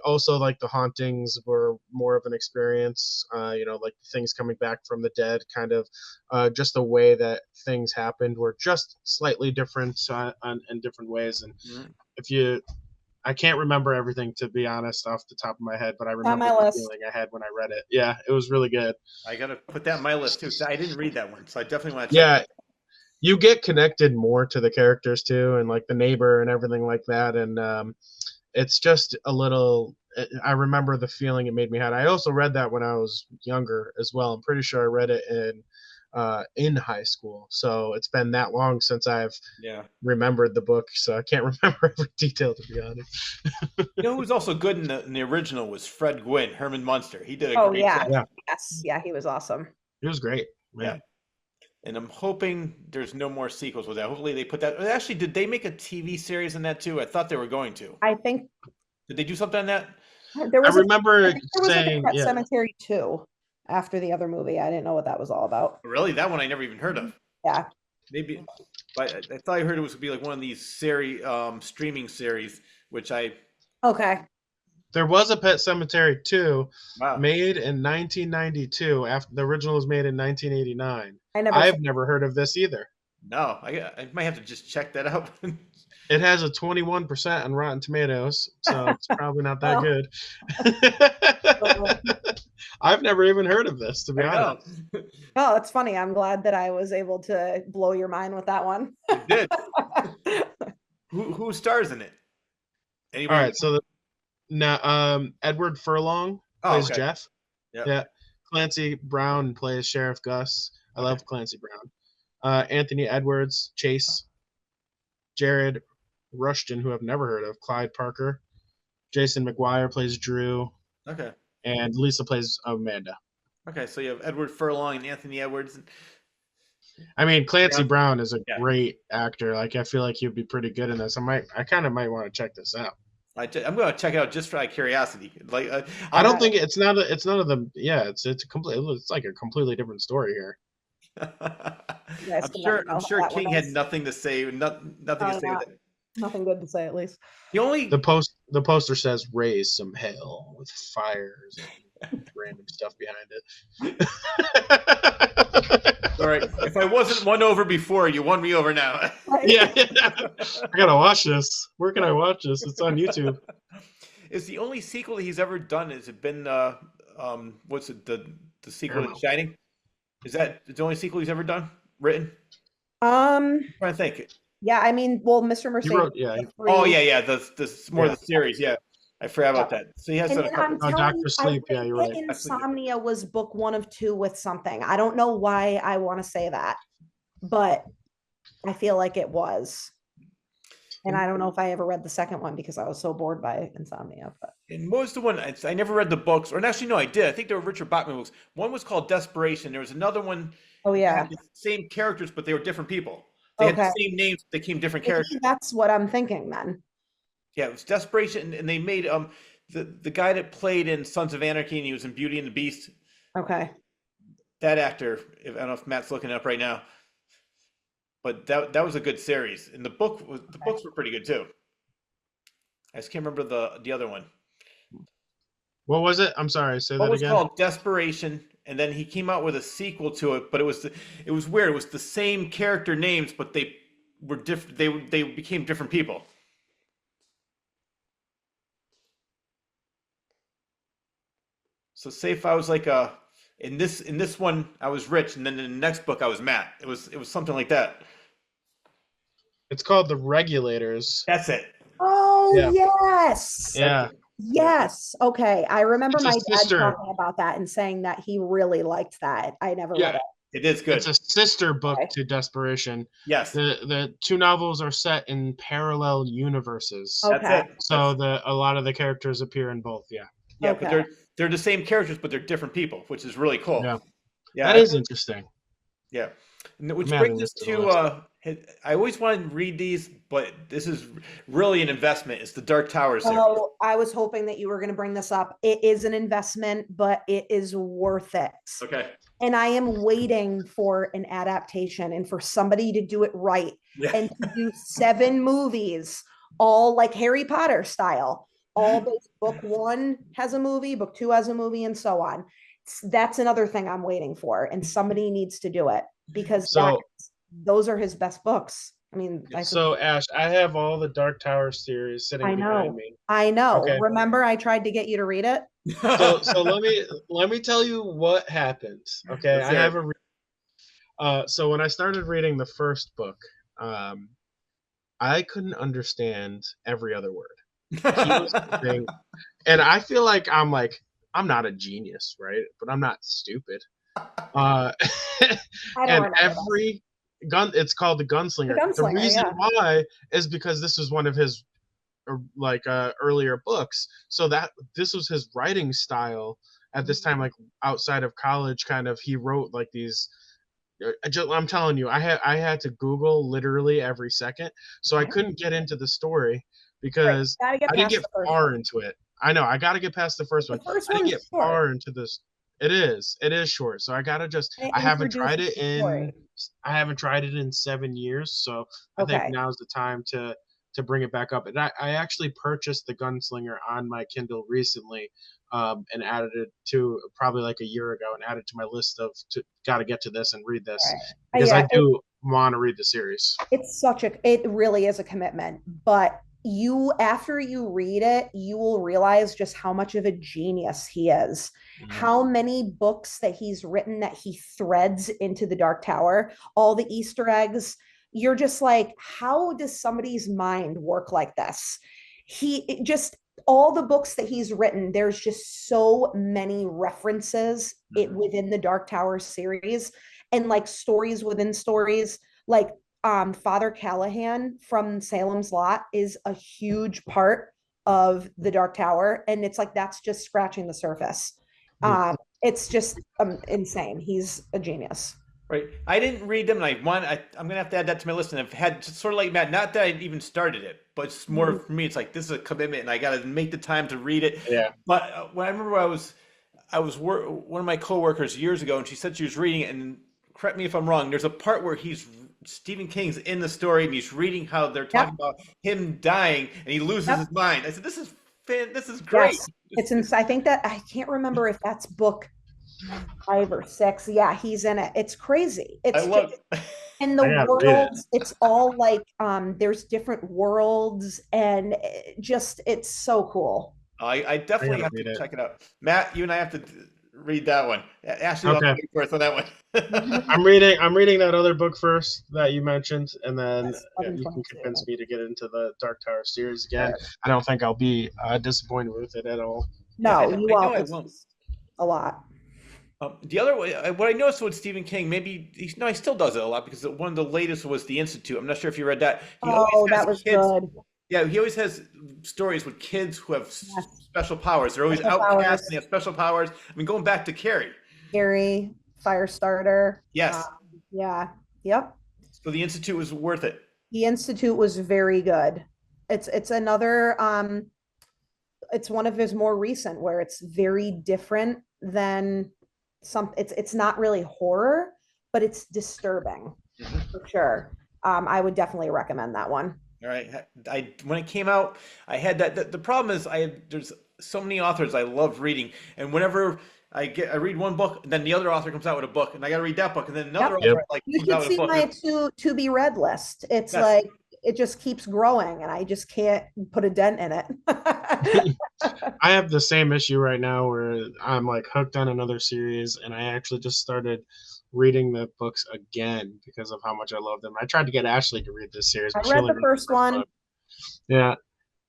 also the hauntings were more of an experience, like things coming back from the dead, kind of just the way that things happened were just slightly different in different ways. And I can't remember everything, to be honest, off the top of my head, but I remember the feeling I had when I read it. Yeah, it was really good. I got to put that on my list too. I didn't read that one, so I definitely want to check it. You get connected more to the characters too, and like the neighbor and everything like that. And it's just a little, I remember the feeling it made me have. I also read that when I was younger as well. I'm pretty sure I read it in high school, so it's been that long since I've remembered the book, so I can't remember every detail, to be honest. You know who was also good in the original was Fred Gwynn, Herman Munster. He did a great job. Yeah, he was awesome. He was great, man. Yeah. And I'm hoping there's no more sequels with that. Hopefully they put that. Actually, did they make a TV series in that too? I thought they were going to. I think. Did they do something on that? There was saying Pet Cemetery 2 after the other movie. I didn't know what that was all about. Really? That one I never even heard of. Yeah. Maybe. But I thought I heard it was going to be like one of these streaming series, which I. Okay. There was a Pet Cemetery 2 made in 1992. After the original was made in 1989. I've never heard of this either. No, I might have to just check that out. It has a 21% on Rotten Tomatoes, so it's probably not that Oh, good. oh, I've never even heard of this, to be I know. honest. oh, it's funny. I'm glad that I was able to blow your mind with that one. You did. Who stars in it? All Anybody? right, so now Edward Furlong Oh, plays okay. Jeff. Yep. Yeah, Clancy Brown plays Sheriff Gus. I Okay. love Clancy Brown. Anthony Edwards, Chase. Jared Rushton, who I've never heard of. Clyde Parker. Jason McGuire plays Drew, Okay. and Lisa plays Amanda. Okay. So you have Edward Furlong and Anthony Edwards. I mean, Clancy Yeah. Brown is a Yeah. great actor. Like, I feel like he'd be pretty good in this. I kind of might want to check this out. I'm going to check it out just for curiosity. Like, I don't think it's none of them. Yeah, it's like a completely different story here. Guys I'm can let sure. me know I'm how sure that one King had is. nothing to say. Nothing to say yeah. with it. Nothing good to say, at least. The only The poster says "Raise some hell" with fires and random stuff behind it. all right. If I wasn't won over before, you won me over now. Yeah. I gotta watch this. Where can I watch this? It's on YouTube. Is the only sequel he's ever done? Has it been what's it the sequel to Shining? Is that the only sequel he's ever done? Written? Um. I'm trying to think. Yeah. I mean, well, Mr. Mercedes. wrote- yeah, he- Oh yeah. The more Yeah. the series. Yeah, I forgot about that. So he has And done a then couple. I'm Oh, telling Dr. you, Sleep. I Yeah, think you're that right. Insomnia was book 1 of 2 with something. I don't know why I want to say that, but I feel like it was. And I don't know if I ever read the second one because I was so bored by Insomnia. But And what was the one? I never read the books, or actually, no, I did. I think they were Richard Bachman books. One was called Desperation. There was another one oh that yeah, had the same characters, but they were different people. They had okay, the same names, but they came different maybe characters. that's what I'm thinking then. Yeah, it was Desperation, and they made the guy that played in Sons of Anarchy, and he was in Beauty and the Beast. Okay, That actor, I don't know if Matt's looking it up right now, but that was a good series, and the books were pretty good too. I just can't remember the other one. What was it? I'm sorry. Say What that was again. called Desperation, and then he came out with a sequel to it, but it was weird. It was the same character names, but they were different. They became different people. So say if I was like in this one I was Rich, and then in the next book I was Matt. It was something like that. It's called The Regulators. That's it. oh Yeah. yes, Yeah. yes, okay, I remember It's a my dad sister. talking about that and saying that he really liked that. I never read Yeah. it. It is good. It's a sister book Okay. to Desperation. Yes, The two novels are set in parallel universes. that's Okay. it. So a lot of the characters appear in both. Yeah. Yeah, but Okay. they're the same characters, but they're different people, which is really cool. Yeah. Yeah, That is interesting. yeah. Which I'm brings adding us this to the to I always wanted to read these, but this is really an investment. It's the Dark Tower series. Oh, I was hoping that you were going to bring this up. It is an investment, but it is worth it. Okay. And I am waiting for an adaptation and for somebody to do it right Yeah. and to do 7 movies, all like Harry Potter style. All based, book 1 has a movie, book 2 has a movie, and so on. That's another thing I'm waiting for, and somebody needs to do it because So those are his best books. I mean, so Ash, I have all the Dark Tower series sitting I behind know. me. I know. Okay. Remember, I tried to get you to read it. So let me tell you what happened. Okay, Let's I hear have it. so when I started reading the first book, I couldn't understand every other word. He was saying, and I feel like I'm not a genius, right? But I'm not stupid. I don't And remember that. every it's called the Gunslinger. The Gunslinger, reason yeah. why is because this was one of his earlier books, so that this was his writing style at this time, like outside of college. Kind of, he wrote like these. I'm telling you, I had to Google literally every second, so I couldn't get into the story because Gotta get I didn't past get the first far one. into it. I know I got to get past the first The one. first I didn't one's get short. far into this. It is short, so I gotta just. It I haven't tried introduces it the story. I haven't tried it in 7 years, so I Okay. think now's the time to bring it back up. And I actually purchased the Gunslinger on my Kindle recently, and added it to probably like a year ago, and added to my list of got to get to this and read this Right. because Yeah, I do want to read the series. It really is a commitment, but after you read it, you will realize just how much of a genius he is. How many books that he's written that he threads into the Dark Tower, all the Easter eggs. You're just like, how does somebody's mind work like this? All the books that he's written, there's just so many references within the Dark Tower series, and like stories within stories. Like Father Callahan from Salem's Lot is a huge part of the Dark Tower, and it's like that's just scratching the surface. It's just insane. He's a genius. Right. I didn't read them, and I'm gonna have to add that to my list. And I've had sort of like Matt. Not that I even started it, but it's more for me. It's like this is a commitment, and I got to make the time to read it. Yeah. But when I remember one of my coworkers years ago, and she said she was reading it. And correct me if I'm wrong. There's a part where Stephen King's in the story, and he's reading how they're talking about him dying, and he loses his mind. I said, "This is great." Yes. I think that I can't remember if that's book 5 or 6. Yeah, he's in it. It's crazy. And the worlds, it's all like there's different worlds, and it's so cool. I definitely have to check it out. Matt, you and I have to read that one. Ashely, okay. First on that one. I'm reading that other book first that you mentioned, and then you can convince me to get into the Dark Tower series again. Yeah. I don't think I'll be disappointed with it at all. No, you won't. A lot. The other way, what I noticed with Stephen King, maybe he still does it a lot, because one of the latest was The Institute. I'm not sure if you read that. That was good. Yeah, he always has stories with kids who have special powers. They're always outcasts and they have special powers. I mean, going back to Carrie, Firestarter. Yes. Yeah. Yep. So The Institute was worth it. The Institute was very good. It's another it's one of his more recent where it's very different than it's not really horror, but it's disturbing for sure. I would definitely recommend that one. All right. When it came out, I had that. The problem is there's so many authors I love reading, and whenever I read one book, and then the other author comes out with a book, and I got to read that book, and then another author comes out with a book. You should see my to be read list. It's like it just keeps growing, and I just can't put a dent in it. I have the same issue right now where I'm like hooked on another series, and I actually just started reading the books again because of how much I love them. I tried to get Ashely to read this series. I read the first one. Book. Yeah.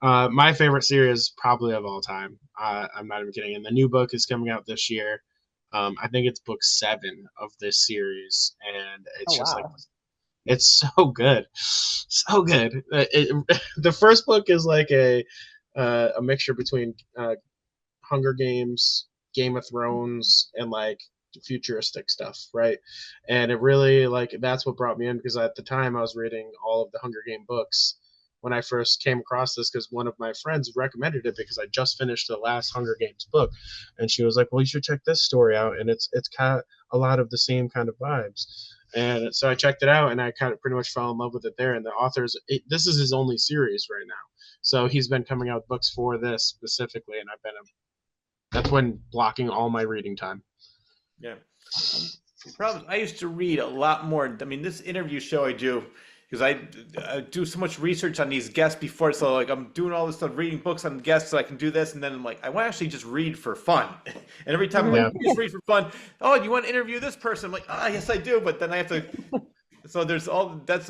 My favorite series probably of all time. I'm not even kidding. And the new book is coming out this year. I think it's book 7 of this series. And it's like, it's so good. So good. The first book is like a mixture between Hunger Games, Game of Thrones, and like futuristic stuff, right? And it really that's what brought me in, because at the time I was reading all of the Hunger Game books when I first came across this, because one of my friends recommended it because I just finished the last Hunger Games book, and she was like, well, you should check this story out, and it's kind of a lot of the same kind of vibes. And so I checked it out, and I kind of pretty much fell in love with it there. And the author's this is his only series right now, so he's been coming out with books for this specifically, and that's when blocking all my reading time. Yeah. The problem is I used to read a lot more. I mean, this interview show I do, because I do so much research on these guests before. So like I'm doing all this stuff, reading books on guests so I can do this. And then I'm like, I want to actually just read for fun. And every time I'm like, just read for fun. Oh, you want to interview this person? I'm like, yes, I do. But then I have to, so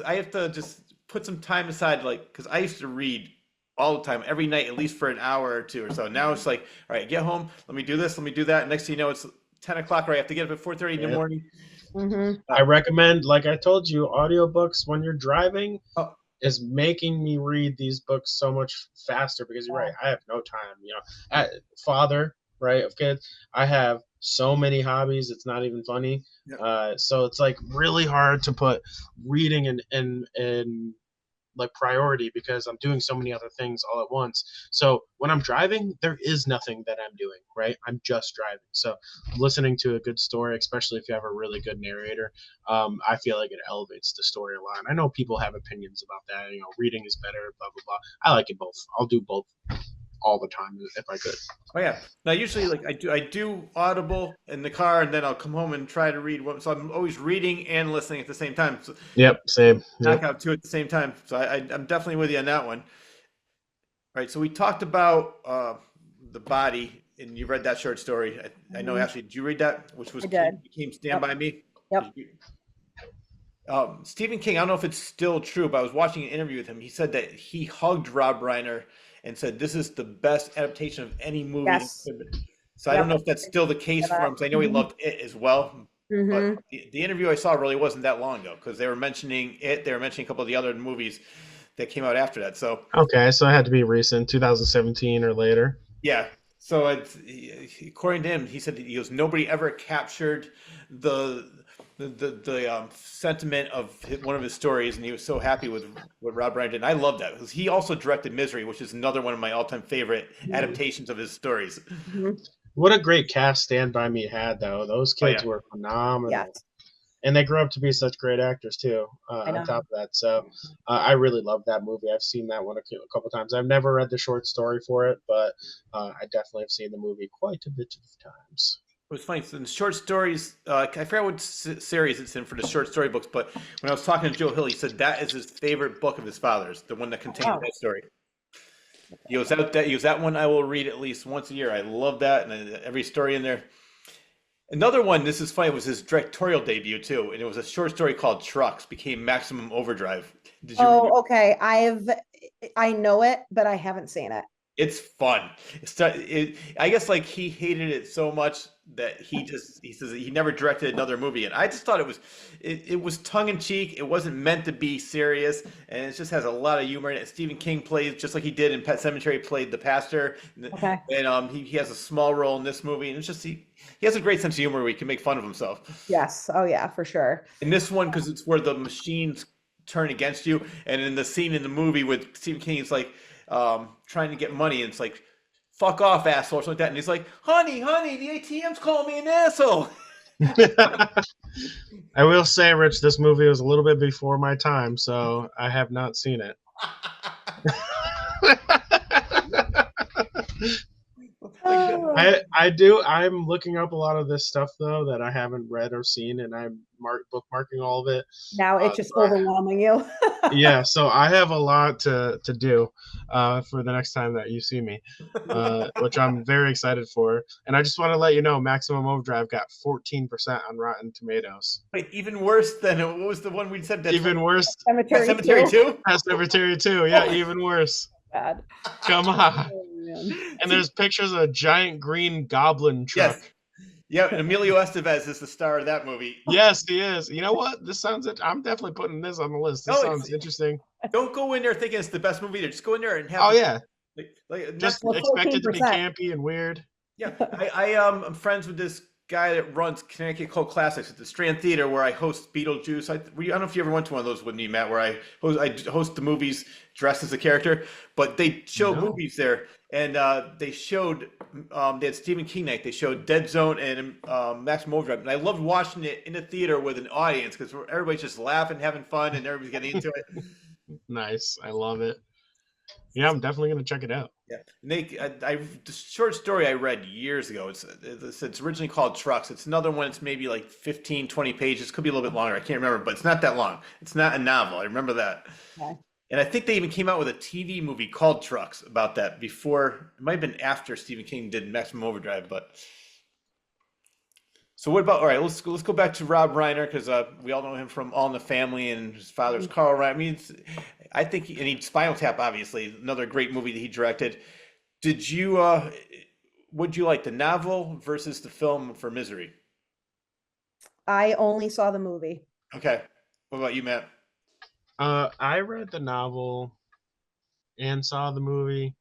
I have to just put some time aside, because I used to read all the time, every night, at least for an hour or two or so. Now it's like, all right, get home, let me do this, let me do that. And next thing you know, it's 10 o'clock, or I have to get up at 4:30 in the morning. I recommend, like I told you, audiobooks when you're driving is making me read these books so much faster, because you're right, I have no time. Father, right, of kids, I have so many hobbies, it's not even funny. So it's like really hard to put reading in like priority, because I'm doing so many other things all at once. So when I'm driving, there is nothing that I'm doing, right? I'm just driving. So listening to a good story, especially if you have a really good narrator, I feel like it elevates the story a lot. And I know people have opinions about that. Reading is better, blah, blah, blah. I like it both. I'll do both all the time if I could. Oh yeah. Now usually like I do Audible in the car, and then I'll come home and try to read one. So I'm always reading and listening at the same time. So Yep, same. knock Yep. out two at the same time. So I'm definitely with you on that one. All right. So we talked about the body, and you read that short story. I know, Ashley, did you read that? Which was I did. Became Stand By Me. Yep. Stephen King, I don't know if it's still true, but I was watching an interview with him. He said that he hugged Rob Reiner and said, "This is the best adaptation of any movie." Yes. So I don't know if that's still the case for him, because I know he loved it as well. But the interview I saw really wasn't that long ago, because they were mentioning it. They were mentioning a couple of the other movies that came out after that. So Okay, so it had to be recent, 2017 or later. yeah. So according to him, he said that nobody ever captured the sentiment of one of his stories, and he was so happy with what Rob Reiner did. And I love that, because he also directed Misery, which is another one of my all-time favorite adaptations of his stories. What a great cast Stand By Me had, though. Those kids were phenomenal. Yes. And they grew up to be such great actors, too, on top of that. So I really love that movie. I've seen that one a couple times. I've never read the short story for it, but I definitely have seen the movie quite a bit of times. It was funny. So in the short stories, I forgot what series it's in for the short story books, but when I was talking to Joe Hill, he said that is his favorite book of his father's, the one that contains that story. He was that one I will read at least once a year. I love that, and every story in there. Another one, this is funny, was his directorial debut too, and it was a short story called Trucks, became Maximum Overdrive. Did you read it? Okay. I know it, but I haven't seen it. It's fun. I guess like he hated it so much that he says that he never directed another movie, and I just thought it was tongue in cheek. It wasn't meant to be serious, and it just has a lot of humor in it. Stephen King plays just like he did in Pet Sematary, played the pastor, and he has a small role in this movie, and it's just he has a great sense of humor where he can make fun of himself. Yes. Oh yeah, for sure. In this one, because it's where the machines turn against you, and in the scene in the movie with Stephen King, it's like trying to get money, and it's like, "Fuck off, asshole," or something like that, and he's like, honey, the ATM's calling me an asshole." I will say, Rich, this movie was a little bit before my time, so I have not seen it. I'm looking up a lot of this stuff, though, that I haven't read or seen, and I'm bookmarking all of it. Now it's just overwhelming you. Yeah, so I have a lot to do for the next time that you see me, which I'm very excited for. And I just want to let you know, Maximum Overdrive got 14% on Rotten Tomatoes. Wait, even worse than what was the one we said? Even worse? Cemetery 2? Cemetery 2, yeah, even worse. Bad. Come on. And there's pictures of a giant green goblin truck. Yes. Yeah, and Emilio Estevez is the star of that movie. Yes, he is. You know what? I'm definitely putting this on the list. This sounds interesting. Don't go in there thinking it's the best movie. Just go in there and have. Oh yeah. Just expect it to be campy and weird. Yeah, I'm friends with this guy that runs Connecticut Cult Classics at the Strand Theater, where I host Beetlejuice. I don't know if you ever went to one of those with me, Matt, where I host the movies dressed as a character. But they show movies there, and they had Stephen King night. They showed Dead Zone and Maximum Overdrive, and I loved watching it in the theater with an audience, because everybody's just laughing, having fun, and everybody's getting into it. Nice, I love it. Yeah, I'm definitely gonna check it out. Yeah, and the short story I read years ago. It's originally called Trucks. It's another one. It's maybe like 15, 20 pages. Could be a little bit longer. I can't remember, but it's not that long. It's not a novel. I remember that. Okay. And I think they even came out with a TV movie called Trucks about that before. It might have been after Stephen King did Maximum Overdrive. But so what about? All right, let's go back to Rob Reiner, because we all know him from All in the Family, and his father's Carl Reiner. I mean, I think Spinal Tap, obviously, another great movie that he directed. Did you would you like the novel versus the film for Misery? I only saw the movie. Okay. What about you, Matt? I read the novel and saw the movie,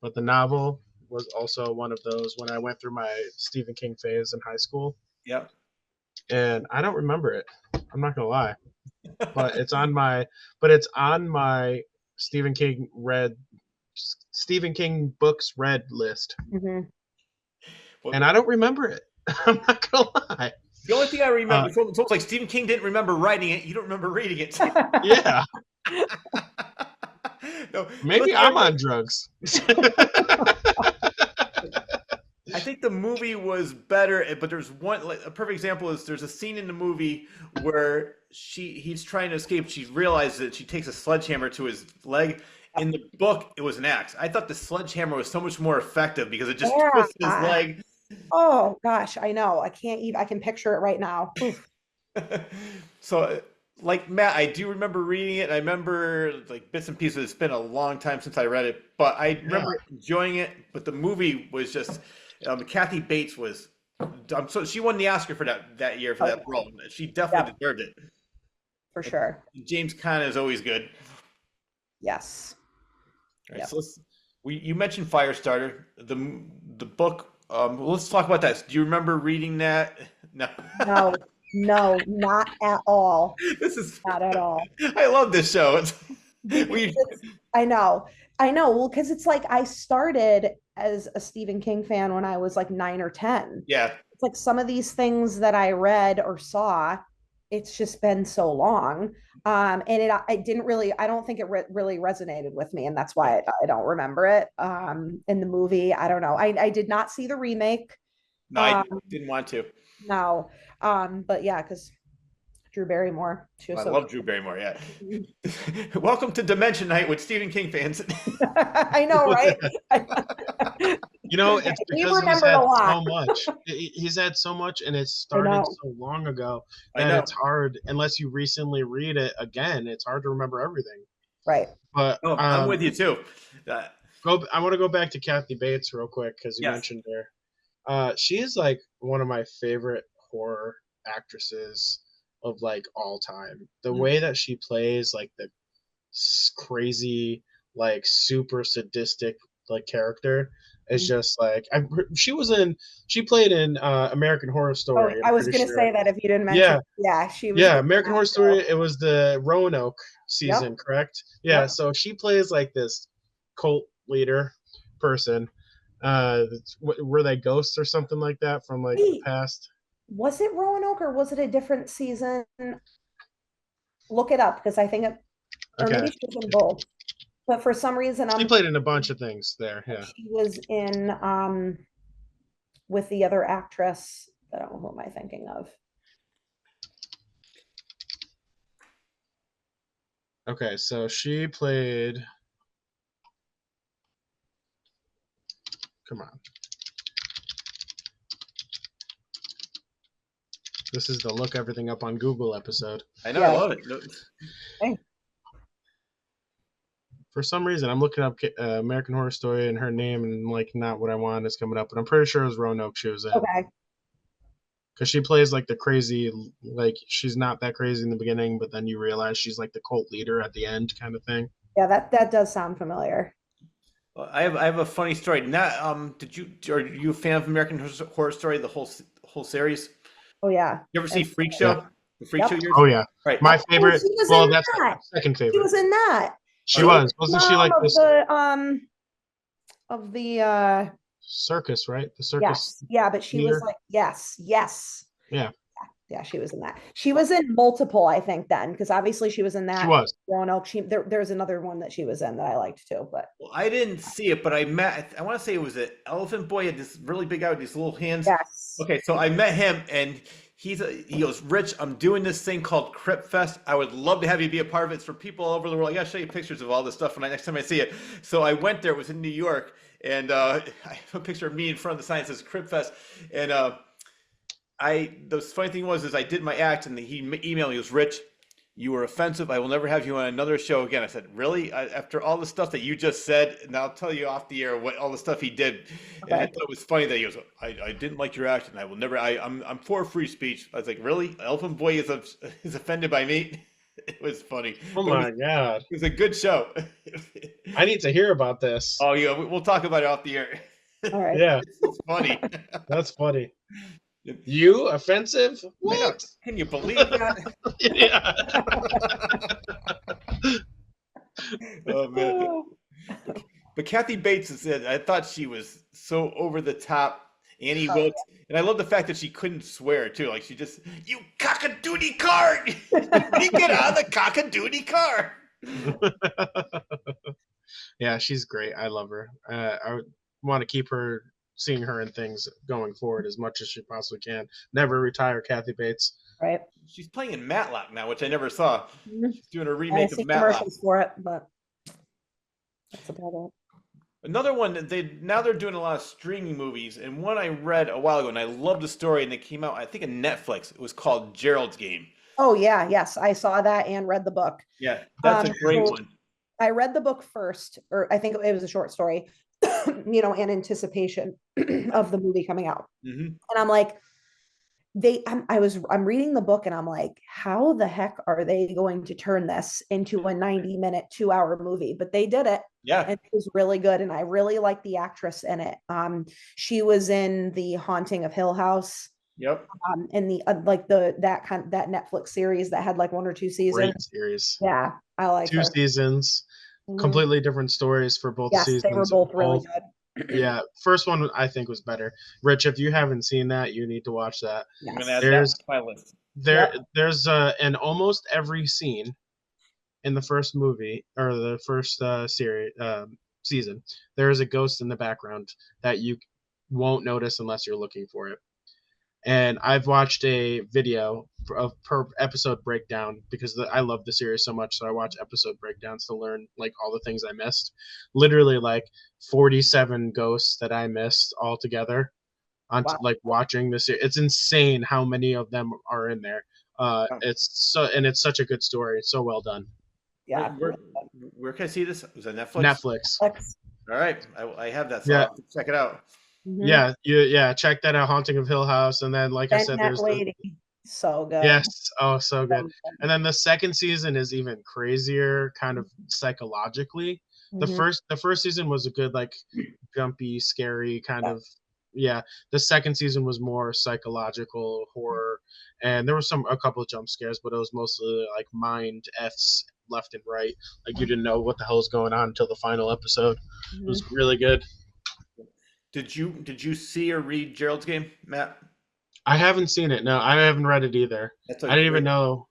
but the novel was also one of those when I went through my Stephen King phase in high school. Yep. And I don't remember it. I'm not gonna lie, but it's on my Stephen King books read list, and I don't remember it. I'm not gonna lie. The only thing I remember, it's almost like Stephen King didn't remember writing it. You don't remember reading it. Yeah. No, maybe I'm on drugs. I think the movie was better, but there's one, like, a perfect example is there's a scene in the movie where he's trying to escape. She realizes that she takes a sledgehammer to his leg. In the book, it was an axe. I thought the sledgehammer was so much more effective because it just twisted his Yeah. leg. Oh gosh, I know. I can't even. I can picture it right now. Oof. So, like Matt, I do remember reading it. I remember like bits and pieces. It's been a long time since I read it, but I remember enjoying it. But the movie was just, Kathy Bates was, so she won the Oscar for that year for that role. She definitely deserved it. For sure. James Caan is always good. Yes. All right, so you mentioned Firestarter, the book. Let's talk about that. Do you remember reading that? No. No, not at all. This is not at all. I love this show. I know. Well, because it's like I started as a Stephen King fan when I was like 9 or 10. Yeah. It's like some of these things that I read or saw, it's just been so long. And I didn't really, I don't think it really resonated with me. And that's why I don't remember it. In the movie, I don't know. I did not see the remake. No, I didn't want to. No. But yeah, because Drew Barrymore. I love Drew Barrymore, yeah. Welcome to Dimension Night with Stephen King fans. I know, right? It's because he's had so much. He's had so much, and it started so long ago that it's hard, unless you recently read it again, it's hard to remember everything. Right. But I'm with you too. I want to go back to Kathy Bates real quick because you mentioned her. She is like one of my favorite horror actresses of like all time. The way that she plays like the crazy, like super sadistic like character is just like she played in American Horror Story. I was gonna say that if you didn't mention she was American Horror Story. It was the Roanoke season, correct? So she plays like this cult leader person. Were they ghosts or something like that from like the past? Was it Roanoke or was it a different season? Look it up because I think it, or maybe she was in both. But for some reason, she played in a bunch of things there. Yeah, she was in with the other actress. I don't know, who am I thinking of? Okay, so she played. Come on. This is the look everything up on Google episode. I know, I love it. Hey. For some reason, I'm looking up American Horror Story and her name, and like not what I want is coming up, but I'm pretty sure it was Roanoke she was in. Okay. Because she plays like the crazy, like she's not that crazy in the beginning, but then you realize she's like the cult leader at the end, kind of thing. Yeah, that does sound familiar. I have a funny story. Not are you a fan of American Horror Story, the whole series? Oh yeah. You ever see Freak Show? Yeah. The Freak Show years? Oh yeah. Right. My favorite. Well, that's that. Second favorite. She was in that. She wasn't she like this? Of the circus, right? The circus. Yes. Yeah, but she was like yes. Yeah, she was in that. She was in multiple, I think, then, because obviously she was in that. She was. Roanoke. There's another one that she was in that I liked too. But I didn't see it, but I want to say it was an elephant boy, had this really big guy with these little hands. Yes. Okay, so I met him, and he goes, Rich, I'm doing this thing called Crypt Fest. I would love to have you be a part of it. It's for people all over the world. I got to show you pictures of all this stuff next time I see it. So I went there. It was in New York, and I have a picture of me in front of the sign that says Crypt Fest, and the funny thing was I did my act, and he emailed me. He goes, Rich, you were offensive. I will never have you on another show again. I said, really? After all the stuff that you just said, and I'll tell you off the air what all the stuff he did. Okay. And I thought it was funny that he goes, I didn't like your act, and I will never. I'm for free speech. I was like, really? Elephant Boy is offended by me? It was funny. Oh my God! It was a good show. I need to hear about this. Oh yeah, we'll talk about it off the air. All right. Yeah, it's funny. That's funny. You offensive? What? Can you believe that? Yeah. Oh man. But Kathy Bates is it. I thought she was so over the top. Annie Wilkes, and I love the fact that she couldn't swear too. Like she just, you cock-a-doodie car. You get out of the cock-a-doodie car. Yeah, she's great. I love her. I want to keep her seeing her in things going forward as much as she possibly can. Never retire, Kathy Bates. Right. She's playing in Matlock now, which I never saw. She's doing a I remake see of Matlock. commercials for it, but that's about it. Another one that they're doing a lot of streaming movies, and one I read a while ago, and I loved the story, and it came out I think on Netflix. It was called Gerald's Game. Oh yeah, yes, I saw that and read the book. Yeah, that's a great so one. I read the book first, or I think it was a short story, in anticipation of the movie coming out. And I'm like, I'm reading the book and I'm like, how the heck are they going to turn this into a 90-minute, 2-hour movie? But they did it. Yeah. And it was really good. And I really like the actress in it. She was in The Haunting of Hill House. Yep. And that Netflix series that had like 1 or 2 seasons. Great series. Yeah, I like 2 seasons, completely different stories for both seasons. Yes, they were both really good. Yeah, first one I think was better. Rich, if you haven't seen that, you need to watch that. Yes. I'm gonna add that to my list. There's in almost every scene in the first movie or the first season, there is a ghost in the background that you won't notice unless you're looking for it. And I've watched a video of per episode breakdown because I love the series so much. So I watch episode breakdowns to learn like all the things I missed. Literally like 47 ghosts that I missed altogether on like watching this. It's insane how many of them are in there. It's such a good story. It's so well done. Yeah. Where can I see this? Was it Netflix? Netflix. All right, I have that. So I'll have to check it out. Yeah, check that out, Haunting of Hill House, and then like I said, there's so good. Yes, oh, so good. And then the second season is even crazier, kind of psychologically. The first season was a good like jumpy, scary kind of. Yeah, the second season was more psychological horror, and there was a couple of jump scares, but it was mostly like mind f's left and right. Like you didn't know what the hell was going on until the final episode. It was really good. Did you see or read Gerald's Game, Matt? I haven't seen it. No, I haven't read it either. I didn't even know.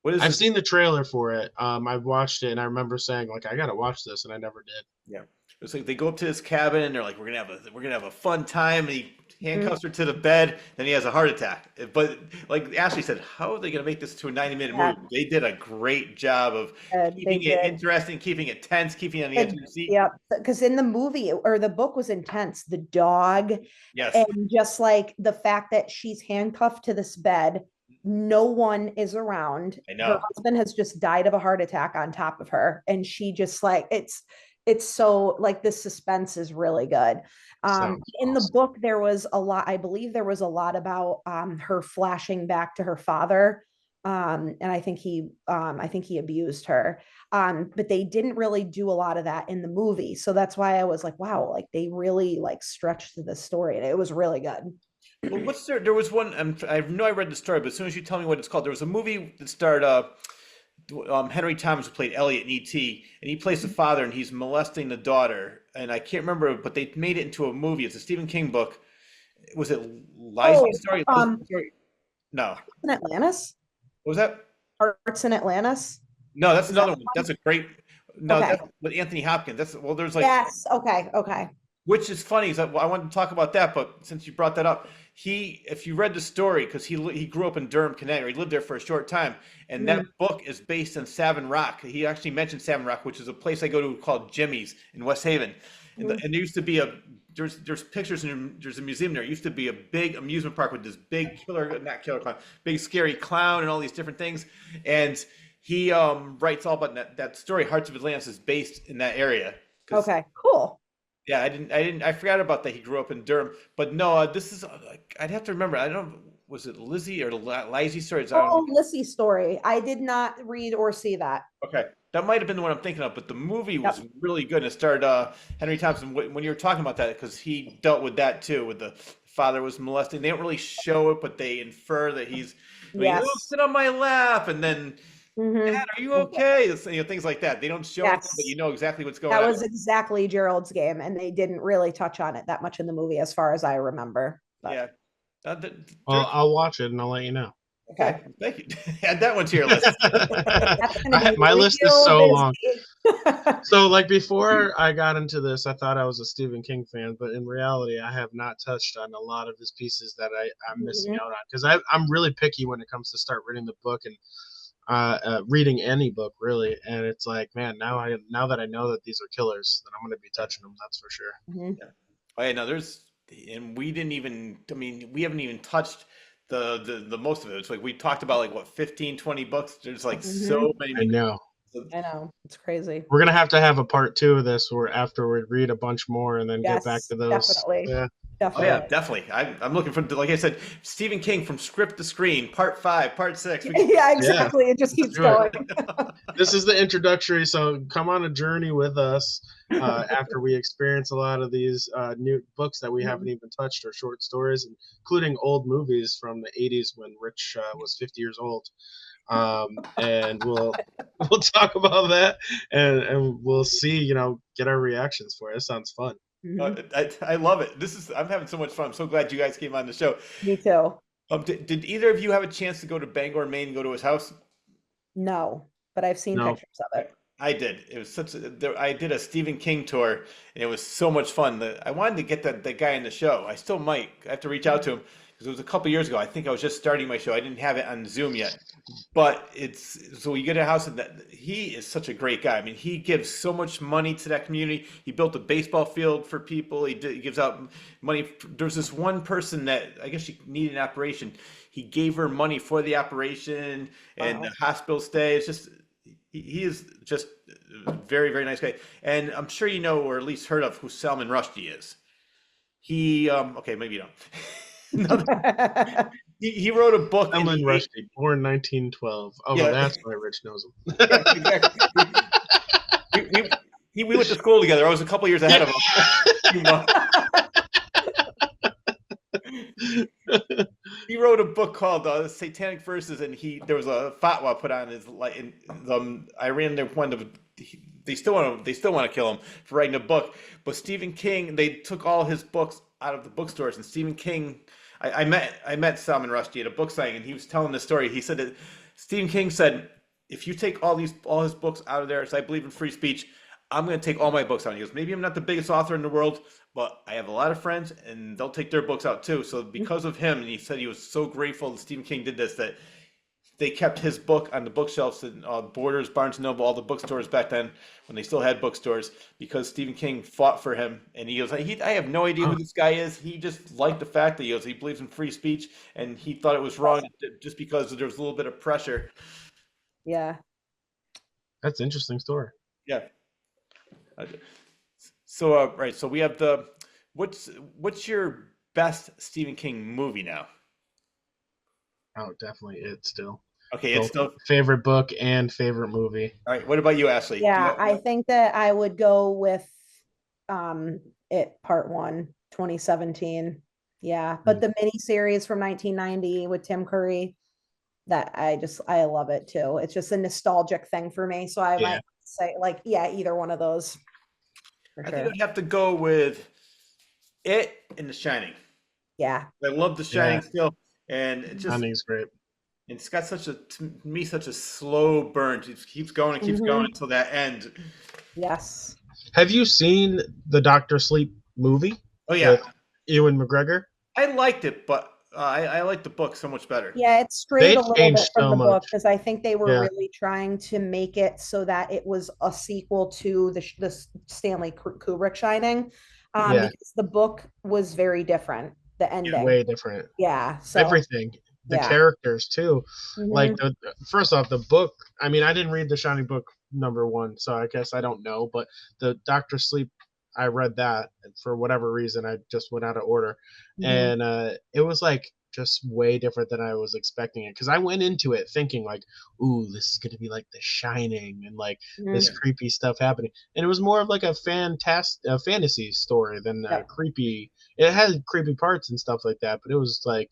I've seen the trailer for it. I've watched it, and I remember saying like, I gotta watch this, and I never did. Yeah, it's like they go up to his cabin, and they're like, we're gonna have a fun time. And he handcuffs her to the bed, then he has a heart attack. But like Ashley said, how are they gonna make this to a 90-minute movie? They did a great job of keeping it interesting, keeping it tense, keeping it on the edge of your seat. Yeah, because in the movie or the book was intense. The dog, yes, and just like the fact that she's handcuffed to this bed. No one is around. I know. Her husband has just died of a heart attack on top of her. And she just like, it's so like the suspense is really good. In the book, there was a lot, I believe there was a lot about her flashing back to her father. And I think he abused her. But they didn't really do a lot of that in the movie. So that's why I was like, wow, like they really like stretched the story and it was really good. Well, there was one, I know I read the story, but as soon as you tell me what it's called, there was a movie that starred Henry Thomas, who played Elliot in E.T., and he plays the father, and he's molesting the daughter, and I can't remember, but they made it into a movie. It's a Stephen King book. Was it Liza's story? No. In Atlantis? What was that? Hearts in Atlantis? No, that's another one. That's a great, that's with Anthony Hopkins. There's like. Yes, okay. Which is funny, is that I wanted to talk about that, but since you brought that up, if you read the story, because he grew up in Durham, Connecticut, he lived there for a short time, and that book is based in Savin Rock. He actually mentioned Savin Rock, which is a place I go to called Jimmy's in West Haven, and there used to be there's pictures and there's a museum there. It used to be a big amusement park with this big big scary clown and all these different things, and he writes all about that story. Hearts of Atlantis is based in that area. Okay, cool. Yeah, I forgot about that. He grew up in Durham, but no, this is, I'd have to remember. I don't know, was it Lizzie or Lizzie story? Lizzie's story. I did not read or see that. Okay. That might have been the one I'm thinking of, but the movie was really good. And it starred Henry Thompson when you were talking about that, because he dealt with that too, with the father was molesting. They don't really show it, but they infer that he's, sit on my lap, and then, Dad, are you okay? Things like that. They don't show it, but you know exactly what's going on. That was exactly Gerald's Game, and they didn't really touch on it that much in the movie, as far as I remember. But. Yeah. I'll watch it and I'll let you know. Okay, thank you. Add that one to your list. My list is so long. So, like, before I got into this, I thought I was a Stephen King fan, but in reality, I have not touched on a lot of his pieces that I'm missing Mhm. out on because I'm really picky when it comes to start reading the book and reading any book really. And it's like, man, now that I know that these are killers, then I'm going to be touching them. That's for sure. Mhm. Yeah. Oh yeah, no, and we didn't even, I mean, we haven't even touched the most of it. It's like we talked about like what, 15, 20 books. There's like Mhm. so many. I know. I know. It's crazy. We're gonna have a part two of this where after we read a bunch more and then get back Yes, to those. definitely. Yeah. Oh yeah, Definitely. definitely. I'm looking for, like I said, Stephen King from script to screen, part 5, part 6. Yeah, Yeah. exactly. It just Let's keeps do it. going. This is the introductory, so come on a journey with us after we experience a lot of these new books that we haven't Mhm. even touched or short stories, including old movies from the 80s when Rich was 50 years old. And we'll talk about that and we'll see, get our reactions for it. It sounds fun. Mhm. I love it. I'm having so much fun. I'm so glad you guys came on the show. Me too. Did either of you have a chance to go to Bangor, Maine, and go to his house? No, but I've seen No. pictures of it. I did. It was I did a Stephen King tour, and it was so much fun. I wanted to get that guy in the show. I still might. I have to reach out to him because it was a couple years ago. I think I was just starting my show. I didn't have it on Zoom yet. But it's so you get a house, and that he is such a great guy. I mean, he gives so much money to that community. He built a baseball field for people. He gives out money. There's this one person that I guess she needed an operation. He gave her money for the operation and the Wow. hospital stay. It's just he is just a very, very nice guy. And I'm sure you know, or at least heard of, who Salman Rushdie is. He okay, maybe you don't. No, he wrote a book in Salman the eight. Rushdie, born 1912. Oh, Yeah, that's why Rich knows him. yeah, exactly. We went to school together. I was a couple years ahead of him. He wrote a book called Satanic Verses, and there was a fatwa put on his like in Iran. They wanted to, they still want to kill him for writing a book. But Stephen King, they took all his books out of the bookstores, and Stephen King, I met Salman Rushdie at a book signing, and he was telling this story. He said that Stephen King said, if you take all his books out of there, so I believe in free speech, I'm going to take all my books out. He goes, maybe I'm not the biggest author in the world, but I have a lot of friends and they'll take their books out too. So because of him, and he said he was so grateful that Stephen King did this, that they kept his book on the bookshelves in Borders, Barnes and Noble, all the bookstores back then when they still had bookstores, because Stephen King fought for him. And he goes, I have no idea who Oh, this guy is. He just liked the fact that he believes in free speech, and he thought it was wrong just because there was a little bit of pressure. Yeah. that's an interesting story. Yeah. So right, so we have what's your best Stephen King movie now? Oh, definitely it still. Okay, it's Both still favorite book and favorite movie. all right. What about you, Ashley? Yeah, I think that I would go with it part one, 2017. Yeah, but the mini series from 1990 with Tim Curry, that I love it too. It's just a nostalgic thing for me. So I Yeah. might say like, yeah, either one of those for I think sure. I'd have to go with it and The Shining. Yeah. I love The Yeah. Shining still, and Shinning's great. it's got to me such a slow burn. It keeps going and keeps going Mhm. until that end. Yes. Have you seen the Doctor Sleep movie Oh yeah, with Ewan McGregor? I liked it, but I like the book so much better. Yeah, it strayed They a little bit changed from so the book much. because I think they were Yeah. really trying to make it so that it was a sequel to the Stanley Kubrick Shining, Yeah. because the book was very different, the ending. Way different. Yeah, so Everything. The yeah. characters too. Like Mhm. first off, the book. I mean, I didn't read the Shining book #1, so I guess I don't know. But the Doctor Sleep, I read that for whatever reason. I just went out of order, Mhm. and it was like just way different than I was expecting it. Because I went into it thinking like, "Ooh, this is gonna be like The Shining and like this Mhm. creepy stuff happening." And it was more of like a fantasy story than Yep. creepy. It had creepy parts and stuff like that, but it was like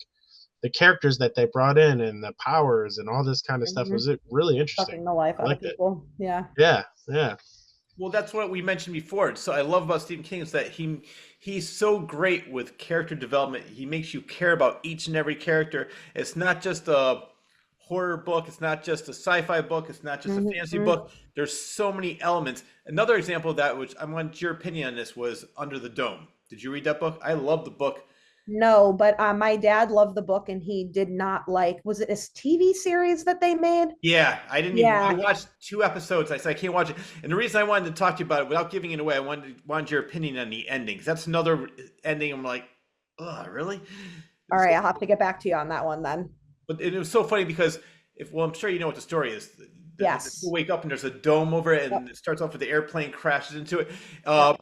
the characters that they brought in and the powers and all this kind of stuff Mhm. was it really interesting. Sucking the life I out of liked it. people. Yeah. Yeah, yeah, Well, that's what we mentioned before. So I love about Stephen King is that he's so great with character development. He makes you care about each and every character. It's not just a horror book. It's not just a sci-fi book. It's not just a fantasy Mhm. book. There's so many elements. Another example of that, which I want your opinion on this, was Under the Dome. Did you read that book? I love the book. No, but my dad loved the book and he did not like, was it a TV series that they made? Yeah, I didn't even. I Yeah. watched 2 episodes. I said I can't watch it, and the reason I wanted to talk to you about it without giving it away, I wanted your opinion on the ending. 'Cause that's another ending. I'm like, oh, really? All right, I'll have to get back to you on that one then. But it was so funny because well, I'm sure you know what the story is. Yes. You wake up and there's a dome over it, and Yep. it starts off with the airplane crashes into it. Yep.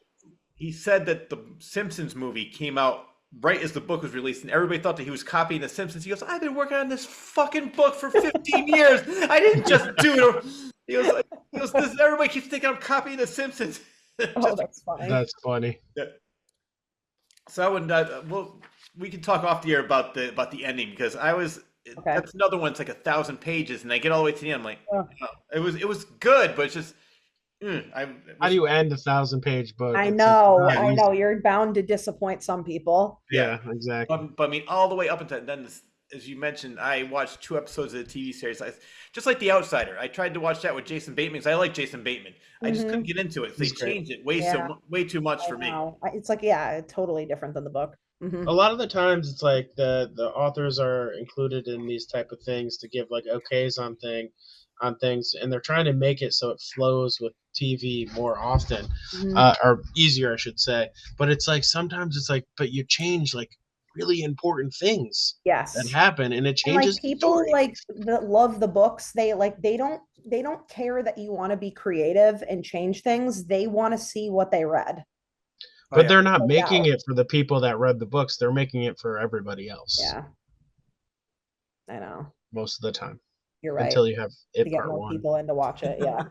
He said that the Simpsons movie came out right as the book was released, and everybody thought that he was copying the Simpsons. He goes, "I've been working on this fucking book for 15 years. I didn't just do it." This, everybody keeps thinking I'm copying the Simpsons. Oh, that's funny. That's funny. Yeah. So I would we can talk off the air about the ending because Okay. that's another one. It's like 1,000 pages, and I get all the way to the end. I'm like, Oh. it was good, but it's just How do you end a 1,000-page book? I It's know, not I easy. know. You're bound to disappoint some people. Yeah, exactly. But I mean, all the way up until then, as you mentioned, I watched 2 episodes of the TV series. Just like The Outsider, I tried to watch that with Jason Bateman because I like Jason Bateman. I just couldn't get into it. They He's great. changed it Yeah. way too much I for me. know. It's like, yeah, totally different than the book. Mhm. A lot of the times it's like the authors are included in these type of things to give like okays on things, and they're trying to make it so it flows with TV more often, Mhm. or easier, I should say. But it's like sometimes it's like, but you change like really important things that Yes. happen, and it And like changes the people story. like that love the books, they don't care that you want to be creative and change things. They want to see what they read. Oh, But yeah. they're not No making doubt. it for the people that read the books. They're making it for everybody else Yeah, I know. most of the time You're right. until you have To it get part more one. people in to watch it. Yeah.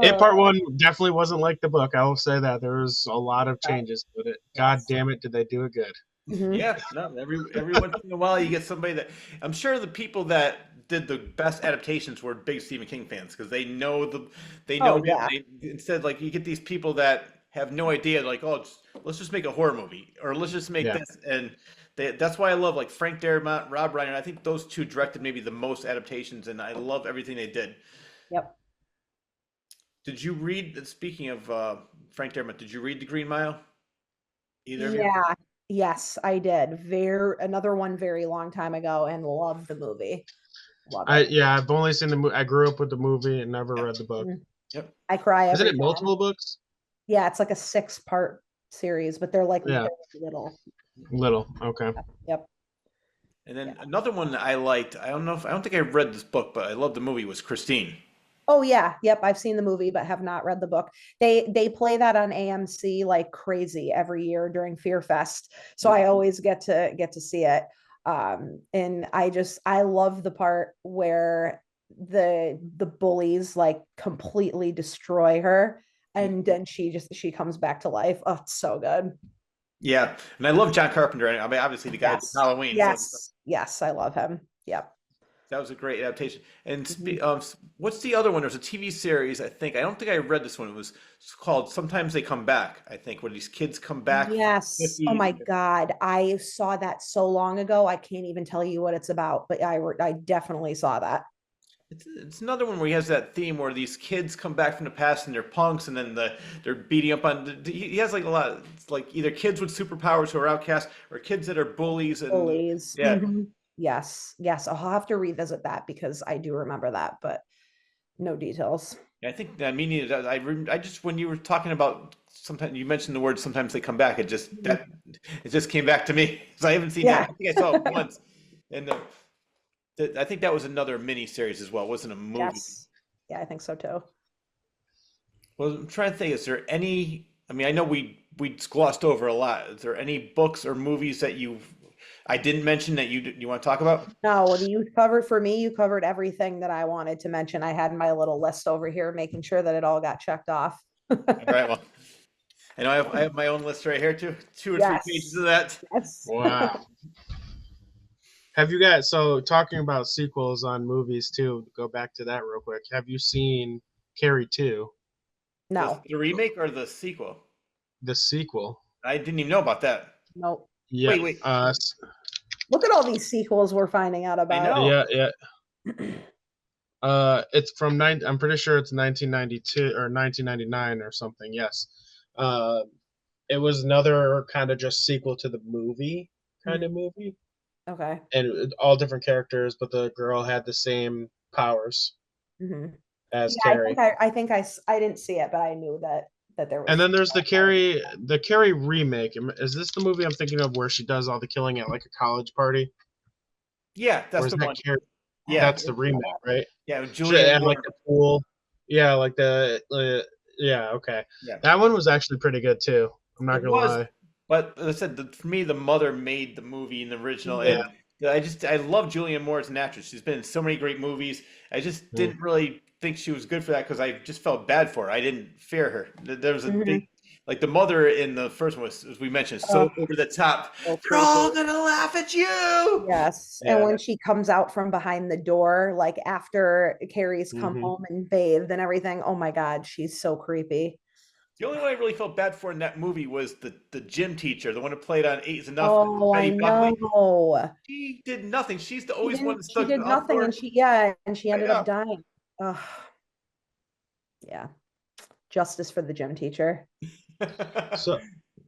It part one definitely wasn't like the book. I will say that there was a lot of Yeah. changes, but God damn it, did they do it good? Mhm. Yeah, no, every once in a while you get somebody that I'm sure the people that did the best adaptations were big Stephen King fans because they know Oh, him. yeah. Instead, like you get these people that have no idea, like, oh, let's just make a horror movie or let's just make Yeah. this, and that's why I love like Frank Darabont, Rob Reiner. I think those two directed maybe the most adaptations, and I love everything they did. Yep. Did you read? Speaking of Frank Darabont, did you read The Green Mile? Either of you? Yeah. Yes, I did. Another one very long time ago and loved the movie. Love it. I've only seen the movie. I grew up with the movie and never read the book. Mhm. Yep. I cry Isn't every it time. multiple books? Yeah, it's like a 6-part series, but they're like Yeah. very little. Little. Okay. Yep. And then another one that I liked, I don't think I read this book, but I loved the movie, was Christine. Oh yeah, yep. I've seen the movie, but have not read the book. They play that on AMC like crazy every year during Fear Fest, so I always get to see it. And I love the part where the bullies like completely destroy her, and then she comes back to life. Oh, it's so good. Yeah, and I love John Carpenter. I mean, obviously the guy did Yes, Halloween. So yes, I love him. Yep. that was a great adaptation. And Mhm. what's the other one? There's a TV series, I think. I don't think I read this one. It was called Sometimes They Come Back, I think, where these kids come back. Yes. Oh my God. I saw that so long ago. I can't even tell you what it's about, but I definitely saw that. It's another one where he has that theme where these kids come back from the past and they're punks, and then they're beating up on. He has like a lot. It's like either kids with superpowers who are outcasts or kids that are bullies. And Bullies. yeah, Mhm. Yes. Yes. I'll have to revisit that because I do remember that, but no details. I think I mean I just when you were talking about sometimes you mentioned the word sometimes they come back it just came back to me because I haven't seen Yeah. that. I think I saw it once, and I think that was another mini series as well. It wasn't a movie. Yes. Yeah, I think so too. Well, I'm trying to think. Is there any? I mean, I know we glossed over a lot. Is there any books or movies that I didn't mention that you want to talk about? No, you covered everything that I wanted to mention. I had my little list over here, making sure that it all got checked off. All right. Well, I know I have my own list right here too. 2 or 3 Yes. pages of that. Yes. Wow. Have you guys, so talking about sequels on movies too, go back to that real quick. Have you seen Carrie 2, No. The remake or the sequel? the sequel? I didn't even know about that. Nope. Yeah. Wait. Look at all these sequels we're finding out I about. know. Yeah, yeah. It's from I'm pretty sure it's 1992 or 1999 or something. Yes. Uh, it was another kind of just sequel to the movie kind of movie, Okay. and all different characters, but the girl had the same powers Hmm. as Yeah, I Carrie. think I didn't see it, but I knew that there And was. then there's the Carrie remake. Is this the movie I'm thinking of where she does all the killing at like a college party? Yeah, Or that's is the that one. Carrie? Yeah, That's the remake, right? yeah, with And Julianne like Moore. the pool. Yeah, like yeah, okay. Yeah, That one was actually pretty good too. I'm not it gonna was. lie. But as I said, for me, the mother made the movie in the original, Mhm. and Yeah. I love Julianne Moore as an actress. She's been in so many great movies. I just Mm. didn't really think she was good for that because I just felt bad for her. I didn't fear her. There was a big, Mhm. like the mother in the first one was, as we mentioned, so Oh, over the top. so They're all creepy. gonna laugh at you. Yes. And Yeah. when she comes out from behind the door, like after Carrie's come Hmm. home and bathed and everything, oh my God, she's so creepy. The only one I really felt bad for in that movie was the gym teacher, the one who played on Eight is Enough, Oh, I Betty Buckley. know. She did nothing. She's the She always one didn't, that she stuck did up nothing for and her. she I ended up know. dying. Ugh, yeah. Justice for the gym teacher. So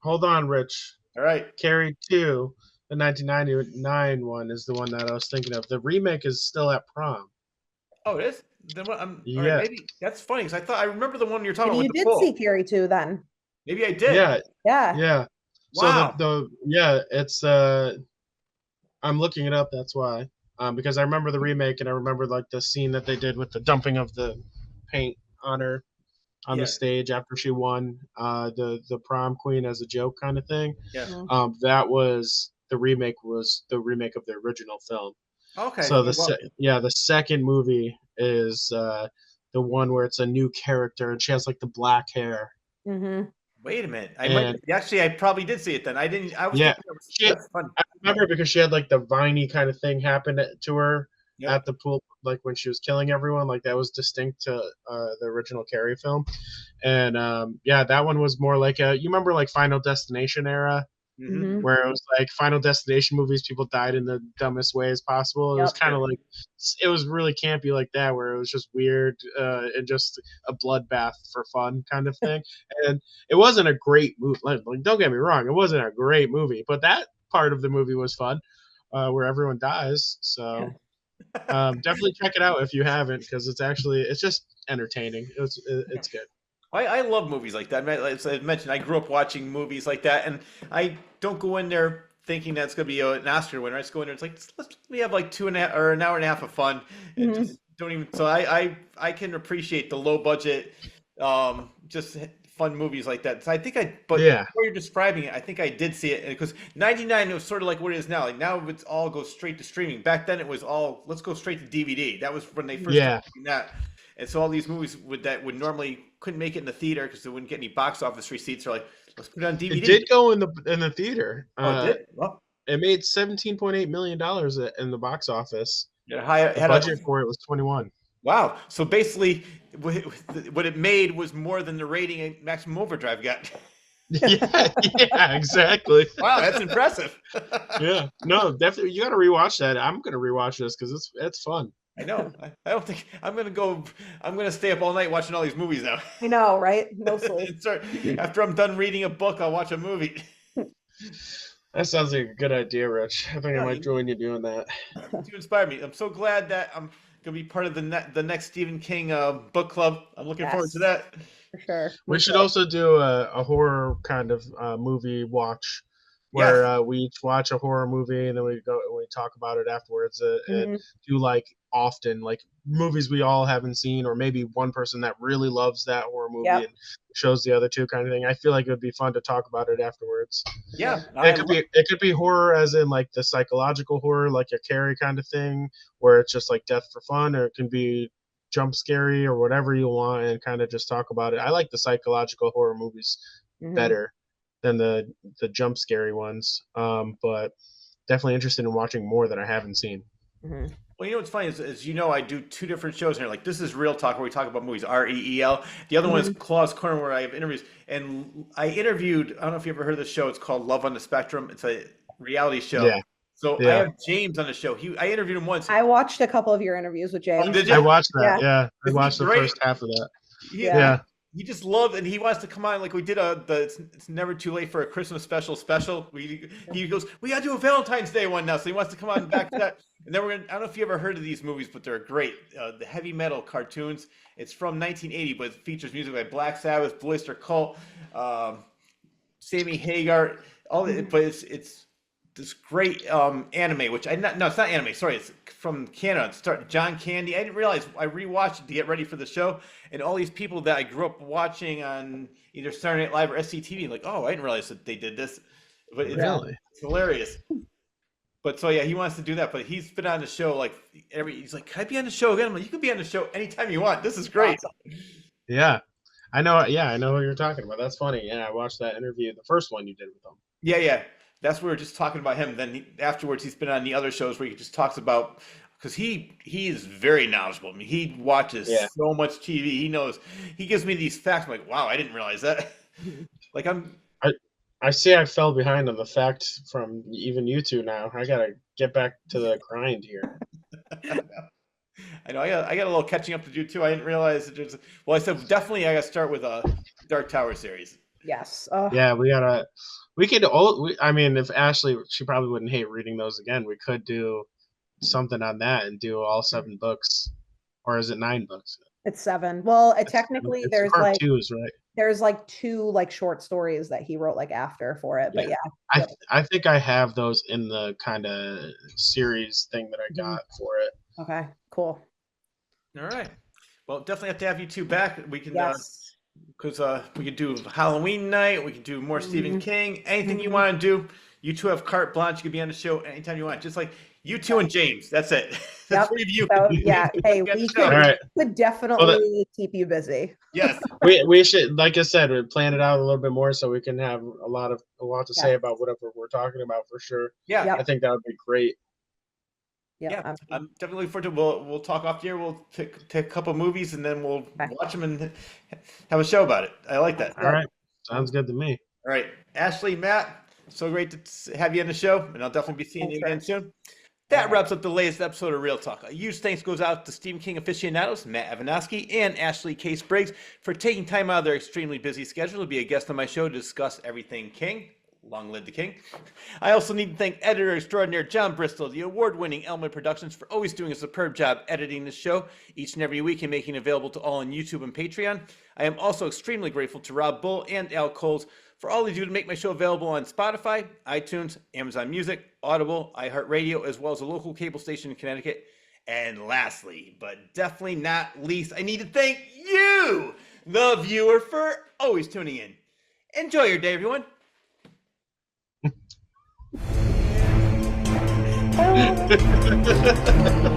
hold on, Rich. All right. Carrie 2, the 1999 one is the one that I was thinking of. The remake is still at prom. Oh, it is. Then what? I'm all right. Yes. Maybe that's funny because I thought I remember the one you're talking Maybe about with you the did see pool. Carrie too then. Maybe I did. Yeah, Yeah. yeah. So Wow. it's I'm looking it up, that's why. Because I remember the remake and I remember like the scene that they did with the dumping of the paint on her on the Yeah. stage after she won the prom queen as a joke kind of thing. Yeah. Mhm. That was the remake of the original film. Okay. So Well, the second movie is the one where it's a new character and she has like the black hair. Mhm. wait a minute. I might And actually. I probably did see it then. I didn't. I was yeah, thinking it was. she That's funny. I remember because she had like the viney kind of thing happen to her Yep. at the pool, like when she was killing everyone. Like that was distinct to the original Carrie film. And yeah, that one was more like you remember like Final Destination era Mm-hmm. Mhm. where it was like Final Destination movies, people died in the dumbest ways possible. It was Yep. kind of like it was really campy like that, where it was just weird and just a bloodbath for fun kind of thing. And it wasn't a great movie. Like, don't get me wrong, it wasn't a great movie, but that part of the movie was fun, where everyone dies. So definitely check it out if you haven't, because it's just entertaining. It's good. I love movies like that. As I mentioned, I grew up watching movies like that, and I don't go in there thinking that's going to be an Oscar winner. I just go in there. It's like let me have like 2.5 or an hour and a half of fun, and Mhm. just don't even. So I can appreciate the low budget, just fun movies like that. So I think but Yeah, before you're describing it, I think I did see it because '99 it was sort of like what it is now. Like now it's all goes straight to streaming. Back then it was all let's go straight to DVD. That was when they first started yeah. doing that. And so all these movies that would normally couldn't make it in the theater because they wouldn't get any box office receipts are like, let's put it on It DVD. did go in the theater. Oh, it did? Well, It made $17.8 million in the box office. it The had a budget for it was 21. wow. So basically, what it made was more than the rating Maximum Overdrive got. Yeah, yeah, exactly. Wow, that's impressive. Yeah, no, definitely, you got to rewatch that. I'm gonna rewatch this because it's fun. I know. I don't think I'm gonna go. I'm gonna stay up all night watching all these movies now. I know, right? No sleep. After I'm done reading a book, I'll watch a movie. That sounds like a good idea, Rich. I think I Yeah, might join you doing that. you inspire me. I'm so glad that I'm gonna be part of the next Stephen King book club. I'm looking forward to Yes, that. for sure. We Me should too. also do a horror kind of movie watch Yes. where we each watch a horror movie and then we go and we talk about it afterwards and Mhm. do like often like movies we all haven't seen or maybe one person that really loves that horror movie Yep. and shows the other two kind of thing. I feel like it would be fun to talk about it afterwards. Yeah. It could be horror as in like the psychological horror, like a Carrie kind of thing, where it's just like death for fun, or it can be jump scary or whatever you want and kind of just talk about it. I like the psychological horror movies Mhm. better than the jump scary ones. But definitely interested in watching more that I haven't seen. Mhm. Well, you know what's funny is, as you know, I do two different shows here. Like this is Real Talk, where we talk about movies, REEL. The other one is Mhm. Claw's Corner, where I have interviews. And I interviewed. I don't know if you ever heard of this show. It's called Love on the Spectrum. It's a reality show. Yeah. So I have James on the show. I interviewed him once. I watched a couple of your interviews with James. Did you? I watched that. Yeah. Yeah, I watched the great? first half of that. Yeah. He just loved, and he wants to come on. Like we did it's never too late for a Christmas special. He goes, we got to do a Valentine's Day one now, so he wants to come on back to that. And then I don't know if you ever heard of these movies, but they're great. The heavy metal cartoons. It's from 1980, but it features music by Black Sabbath, Blister Cult, Sammy Hagar. But it's this great anime, which it's not anime. Sorry, it's from Canada. John Candy. I didn't realize. I rewatched it to get ready for the show, and all these people that I grew up watching on either Saturday Night Live or SCTV, like, oh, I didn't realize that they did this. But it's hilarious. But so yeah, he wants to do that. But he's been on the show like he's like, can I be on the show again? I'm like, you can be on the show anytime you want. This is great. Awesome. Yeah, I know. Yeah, I know what you're talking about. That's funny. Yeah, I watched that interview, the first one you did with him. Yeah. That's where we were just talking about him. Then afterwards, he's been on the other shows where he just talks about, because he is very knowledgeable. I mean, he watches so much TV. He knows. He gives me these facts. I'm like, wow, I didn't realize that. Like I see I fell behind on the facts from even you two now. I gotta get back to the grind here. I know. I got a little catching up to do too. I didn't realize that there's. Well, I said definitely I got to start with a Dark Tower series. Yes. Yeah, we gotta. We could. I mean, if Ashley, she probably wouldn't hate reading those again. We could do something on that and do all 7 books, or is it 9 books? It's 7. Well, technically, there's part 2s, right? There's like 2 like short stories that he wrote like after for it. But yeah. I think I have those in the kind of series thing that I got for it. Okay. Cool. All right. Well, definitely have to have you two back. We can. Yes. Because we could do Halloween night, we could do more Stephen King, anything you want to do. You two have carte blanche. You could be on the show anytime you want. Just like you two and James. That's it. That's 3 of you. So, yeah. Hey, we could definitely keep you busy. Yes. We should, like I said, we plan it out a little bit more so we can have a lot to say about whatever we're talking about for sure. Yeah. I think that would be great. Yeah, I'm definitely looking forward to. We'll talk off the air. We'll take a couple movies and then we'll watch them and have a show about it. I like that. All right, sounds good to me. All right, Ashely, Matt, so great to have you on the show, and I'll definitely be seeing you again soon. That wraps up the latest episode of Real Talk. A huge thanks goes out to Stephen King aficionados, Matt Avanowski and Ashley Case Briggs, for taking time out of their extremely busy schedule to be a guest on my show to discuss everything King. Long live the King. I also need to thank editor extraordinaire John Bristol, the award-winning Elmer Productions, for always doing a superb job editing this show each and every week and making it available to all on YouTube and Patreon. I am also extremely grateful to Rob Bull and Al Coles for all they do to make my show available on Spotify, iTunes, Amazon Music, Audible, iHeartRadio, as well as a local cable station in Connecticut. And lastly, but definitely not least, I need to thank you, the viewer, for always tuning in. Enjoy your day, everyone. Oh.